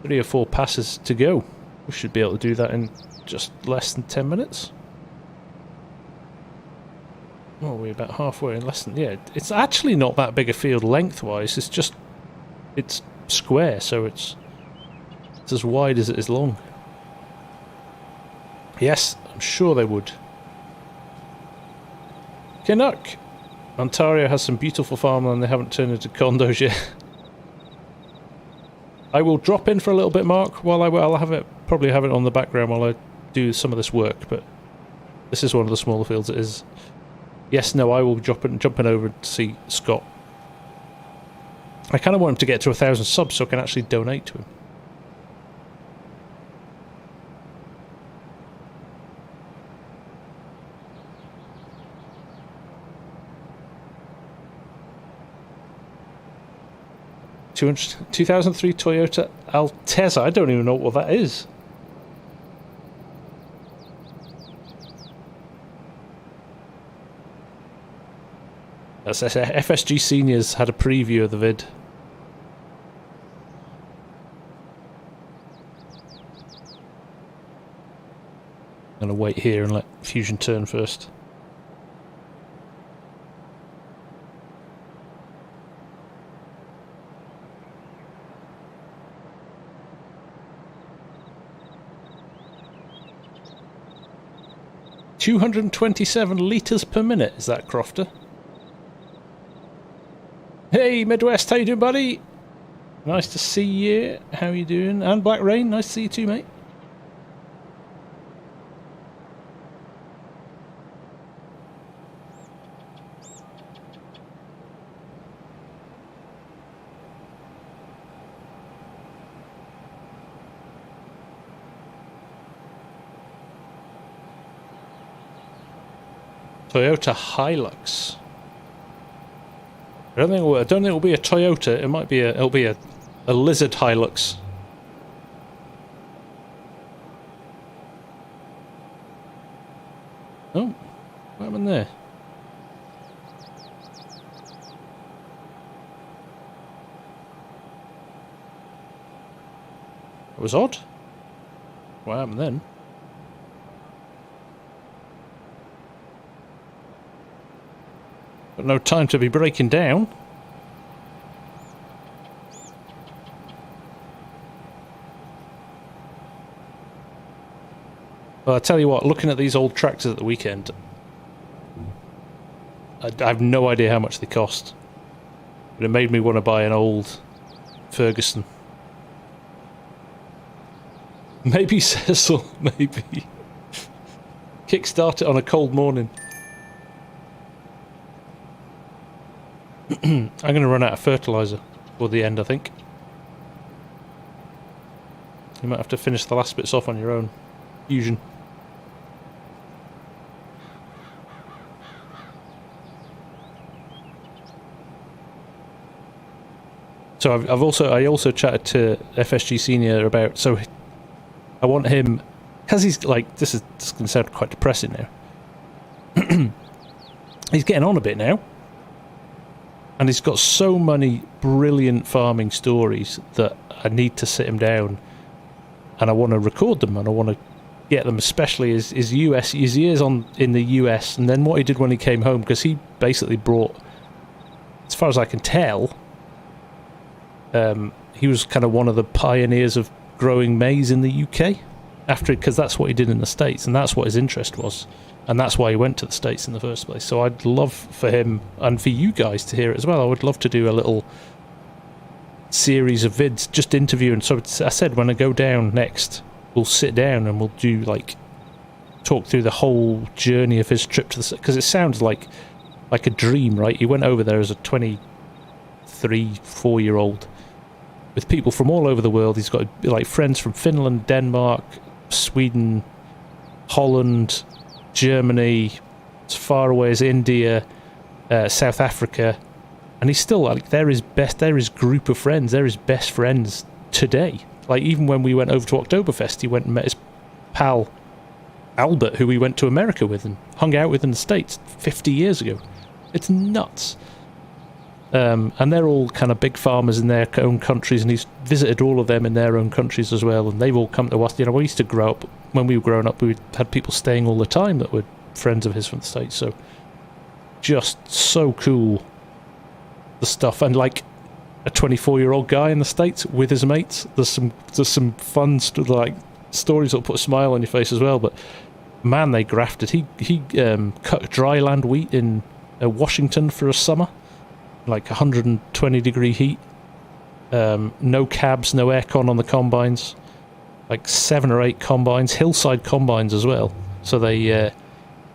3 or 4 passes to go. We should be able to do that in just less than 10 minutes. Oh, we're about halfway in less than... Yeah, it's actually not that big a field lengthwise. It's just... It's square, so it's as wide as it is long. Yes, I'm sure they would. Canuck! Ontario has some beautiful farmland they haven't turned into condos yet. I will drop in for a little bit, Mark, while I'll probably have it on the background while I do some of this work, but this is one of the smaller fields it is. Yes, no, I will be jumping over to see Scott. I kind of want him to get to 1,000 subs so I can actually donate to him. $200, 2003 Toyota Altezza. I don't even know what that is. That's FSG Seniors had a preview of the vid. I'm gonna wait here and let Fusion turn first. $227 litres per minute, is that, Crofter? Hey, Midwest, how you doing, buddy? Nice to see you. How you doing? And Black Rain, nice to see you too, mate. Toyota Hilux. I don't think it'll be a Toyota. It might be it'll be a Lizard Hilux. Oh, what happened there? It was odd. What happened then? Got no time to be breaking down. Well, I tell you what, looking at these old tractors at the weekend, I have no idea how much they cost. But it made me want to buy an old Ferguson. Maybe Cecil, maybe. Kickstart it on a cold morning. I'm going to run out of fertiliser for the end, I think. You might have to finish the last bits off on your own. Fusion. So I also chatted to FSG Senior about, so I want him, because he's like, this going to sound quite depressing now. He's getting on a bit now. And he's got so many brilliant farming stories that I need to sit him down and I want to record them and I want to get them, especially his years in the US, and then what he did when he came home, because he basically brought, as far as I can tell, he was kind of one of the pioneers of growing maize in the UK, because that's what he did in the States, and that's what his interest was, and that's why he went to the States in the first place. So I'd love for him and for you guys to hear it as well. I would love to do a little series of vids just interviewing. So I said when I go down next, we'll sit down and we'll do talk through the whole journey of his trip to the, because it sounds like a dream, right? He went over there as a 4-year-old with people from all over the world. He's got friends from Finland, Denmark, Sweden, Holland, Germany, as far away as India, South Africa, and he's still they're his group of friends, they're his best friends today. Even when we went over to Oktoberfest, he went and met his pal Albert, who we went to America with and hung out with in the States 50 years ago. It's nuts. And they're all kind of big farmers in their own countries, and he's visited all of them in their own countries as well, and they've all come to us. We used to grow up, when we were growing up, we had people staying all the time that were friends of his from the States, so just so cool, the stuff. And a 24-year-old guy in the States with his mates, there's some fun stories that'll put a smile on your face as well. But man, they grafted. He cut dry land wheat in Washington for a summer, 120 degree heat, no cabs, no aircon on the combines, 7 or 8 combines, hillside combines as well. So they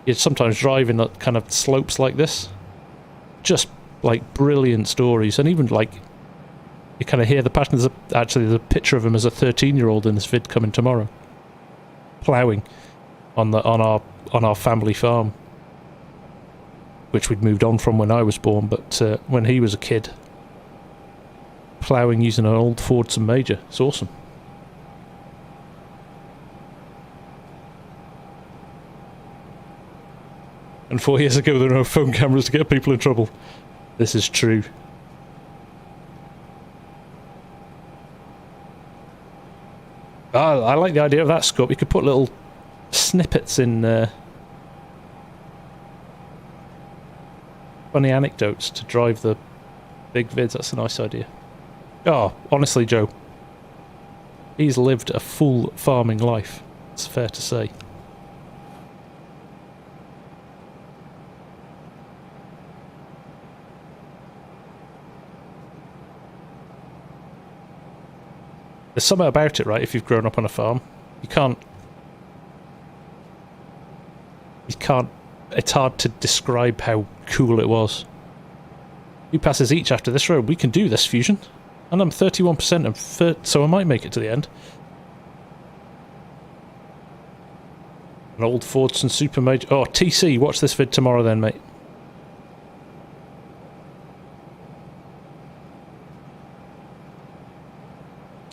you'd sometimes drive in kind of slopes like this, just brilliant stories. And even you kind of hear the passion. There's actually the picture of him as a 13-year-old in this vid coming tomorrow, ploughing on our family farm, which we'd moved on from when I was born, but when he was a kid, ploughing using an old FarmSim Major. It's awesome. And 4 years ago there were no phone cameras to get people in trouble. This is true. I like the idea of that scope. You could put little snippets in funny anecdotes to drive the big vids. That's a nice idea. Oh, honestly, Joe, he's lived a full farming life. It's fair to say. There's something about it, right? If you've grown up on a farm, you can't. It's hard to describe how cool it was. 2 passes each after this road. We can do this, Fusion. And I'm 31%, so I might make it to the end. An old FarmSim Super Major. Oh, TC, watch this vid tomorrow then, mate.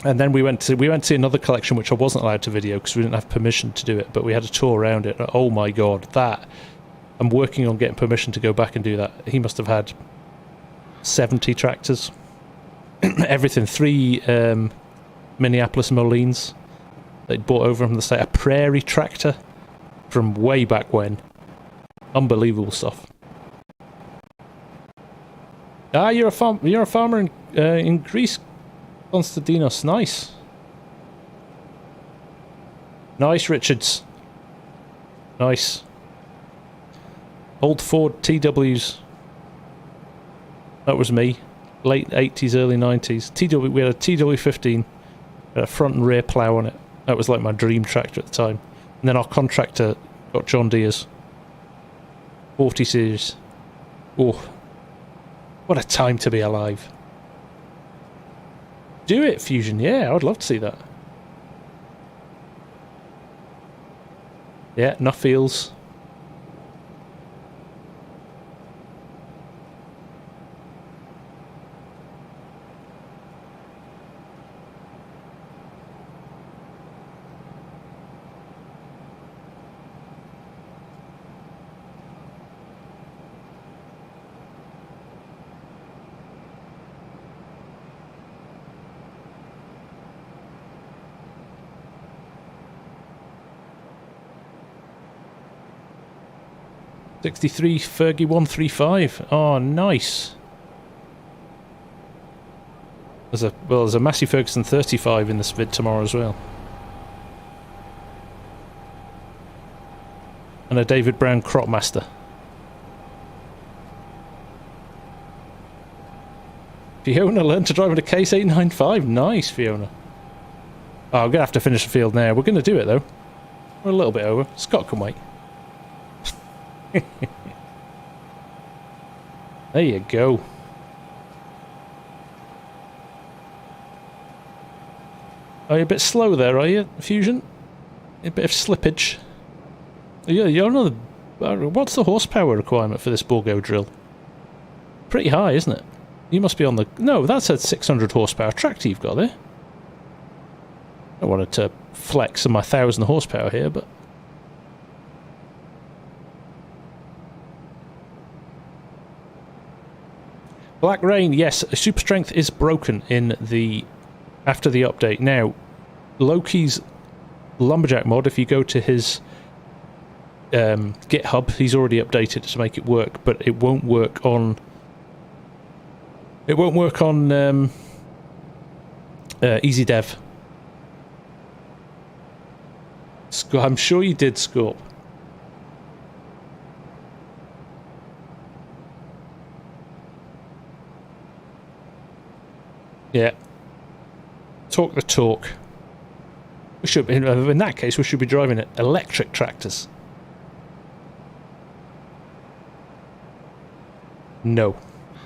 And then we went to see another collection which I wasn't allowed to video because we didn't have permission to do it, but we had a tour around it. Oh my god, that! I'm working on getting permission to go back and do that. He must have had 70 tractors. Everything. 3 Minneapolis Molines. They'd bought over from the state, a prairie tractor from way back when. Unbelievable stuff. Ah, you're a farmer in Greece, Konstantinos. Nice. Nice, Richards. Nice. Old Ford TWs. That was me. Late 80s, early 90s. We had a TW15. Had a front and rear plough on it. That was like my dream tractor at the time. And then our contractor got John Deere's 40 series. Oh, what a time to be alive. Do it, Fusion. Yeah, I would love to see that. Yeah, Nuffields. '63 Fergie 135. Oh, nice. There's a Massey Ferguson 35 in this vid tomorrow as well. And a David Brown Cropmaster. Fiona learned to drive in a Case 895. Nice, Fiona. Oh, I'm going to have to finish the field now. We're going to do it, though. We're a little bit over. Scott can wait. There you go. Are you a bit slow there, are you, Fusion? A bit of slippage. Yeah, you're another. What's the horsepower requirement for this Borgo drill? Pretty high, isn't it? You must be on the... No, that's a 600 horsepower tractor you've got there. I wanted to flex on my 1,000 horsepower here, but... Black Rain, yes, super strength is broken in the after the update. Now, Loki's Lumberjack mod, if you go to his GitHub, he's already updated to make it work, but it won't work on Easy Dev. I'm sure you did, Scorp. Yeah. Talk the talk. We should, in that case, we should be driving electric tractors. No,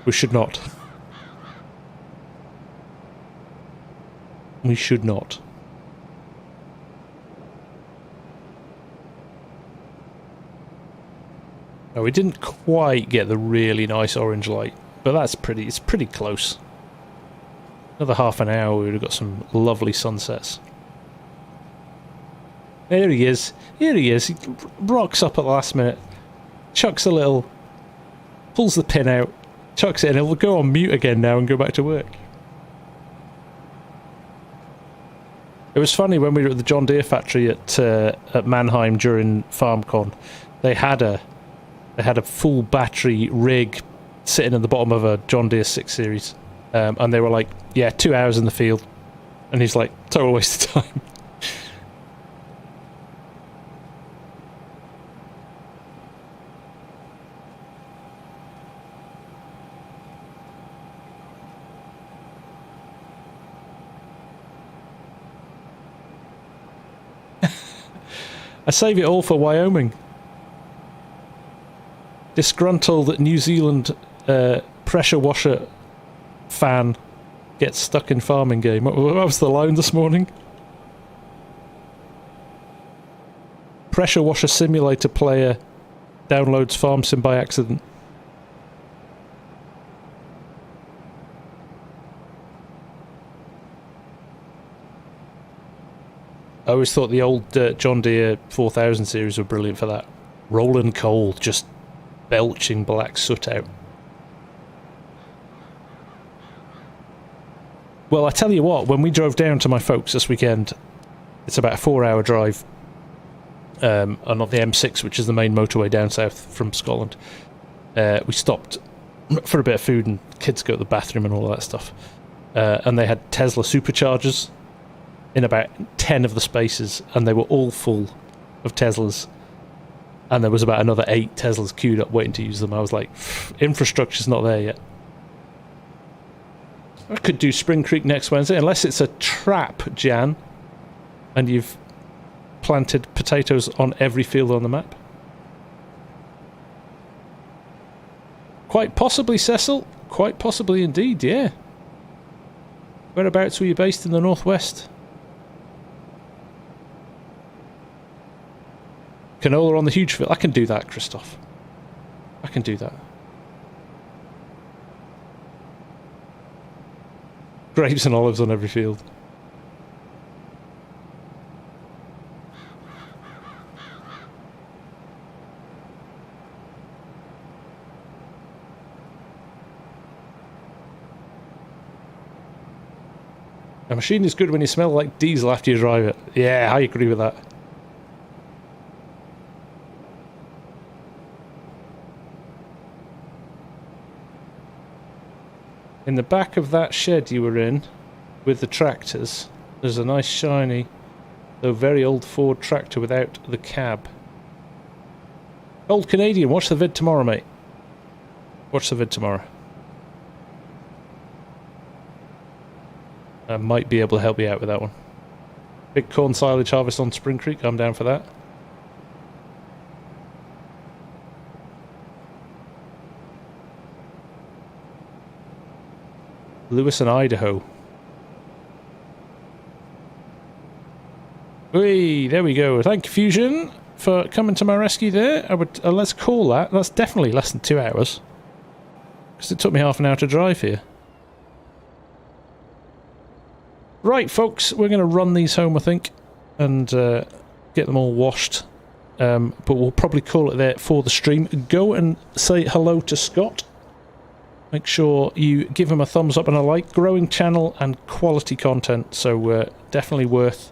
we should not. We should not. No, we didn't quite get the really nice orange light, but it's pretty close. Another half an hour, we would have got some lovely sunsets. There he is. Here he is. He rocks up at the last minute, chucks a little, pulls the pin out, chucks it in. It'll go on mute again now and go back to work. It was funny when we were at the John Deere factory at Mannheim during FarmCon. They had a full battery rig sitting at the bottom of a John Deere 6 Series. And they were like, yeah, 2 hours in the field. And he's like, total waste of time. I save it all for Wyoming. Disgruntled New Zealand pressure washer fan gets stuck in farming game. What was the line this morning? Pressure washer simulator player downloads FarmSim by accident. I always thought the old John Deere 4000 series were brilliant for that. Rolling coal, just belching black soot out. Well, I tell you what, when we drove down to my folks this weekend, it's about a 4-hour drive on the M6, which is the main motorway down south from Scotland. We stopped for a bit of food and kids go to the bathroom and all that stuff. And they had Tesla superchargers in about 10 of the spaces, and they were all full of Teslas. And there was about another 8 Teslas queued up waiting to use them. I was like, infrastructure's not there yet. I could do Spring Creek next Wednesday, unless it's a trap, Jan, and you've planted potatoes on every field on the map. Quite possibly, Cecil. Quite possibly indeed, yeah. Whereabouts were you based in the northwest? Canola on the huge field. I can do that, Christoph. I can do that. Grapes and olives on every field. A machine is good when you smell like diesel after you drive it. Yeah, I agree with that. In the back of that shed you were in, with the tractors, there's a nice shiny, though very old Ford tractor without the cab. Old Canadian, watch the vid tomorrow, mate. Watch the vid tomorrow. I might be able to help you out with that one. Big corn silage harvest on Spring Creek, I'm down for that. Lewis and Idaho. Hey, there we go. Thank you, Fusion, for coming to my rescue there. I would let's call that. That's definitely less than 2 hours, because it took me half an hour to drive here. Right, folks, we're going to run these home, I think, and get them all washed. But we'll probably call it there for the stream. Go and say hello to Scott. Make sure you give him a thumbs up and a like. Growing channel and quality content, so definitely worth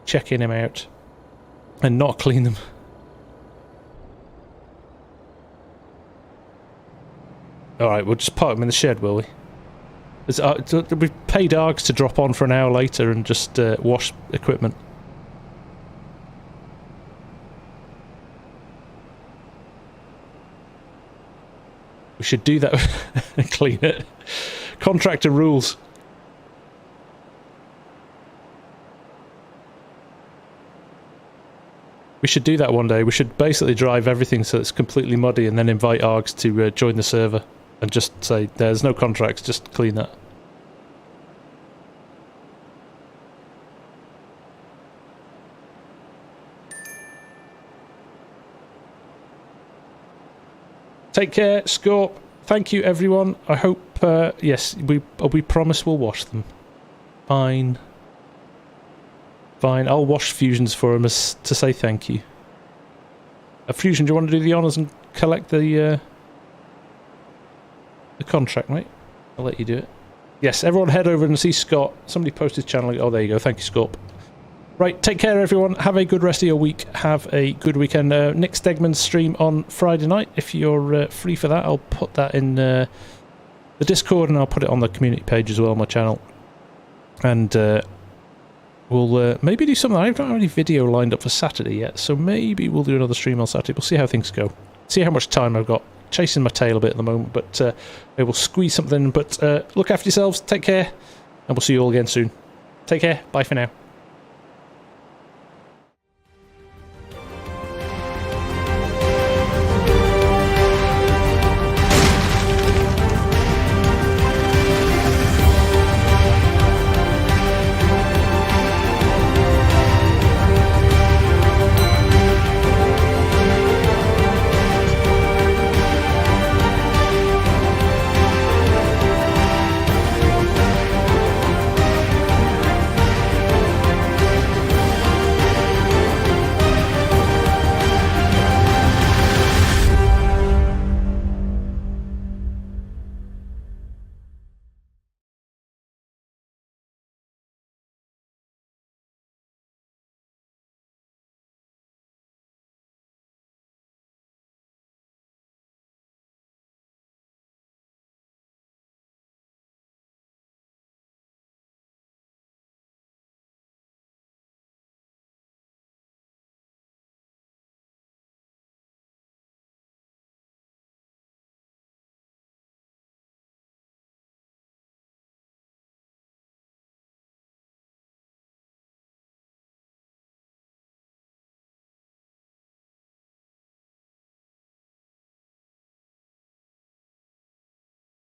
checking him out. And not clean them. Alright, we'll just park them in the shed, will we? We've paid Args to drop on for an hour later and just wash equipment. We should do that and clean it. Contractor rules. We should do that one day. We should basically drive everything so it's completely muddy and then invite Args to join the server and just say, there's no contracts, just clean that. Take care, Scorp. Thank you, everyone. I hope, yes, we promise we'll wash them. Fine. Fine, I'll wash Fusions for him as to say thank you. Fusion, do you want to do the honours and collect the contract, mate? I'll let you do it. Yes, everyone head over and see Scott. Somebody post his channel. Oh, there you go. Thank you, Scorp. Right, take care, everyone. Have a good rest of your week. Have a good weekend. Nick Stegman's stream on Friday night. If you're free for that, I'll put that in the Discord, and I'll put it on the community page as well on my channel. And we'll maybe do something. I don't have any video lined up for Saturday yet, so maybe we'll do another stream on Saturday. We'll see how things go. See how much time I've got. Chasing my tail a bit at the moment, but I will squeeze something. But look after yourselves. Take care, and we'll see you all again soon. Take care. Bye for now.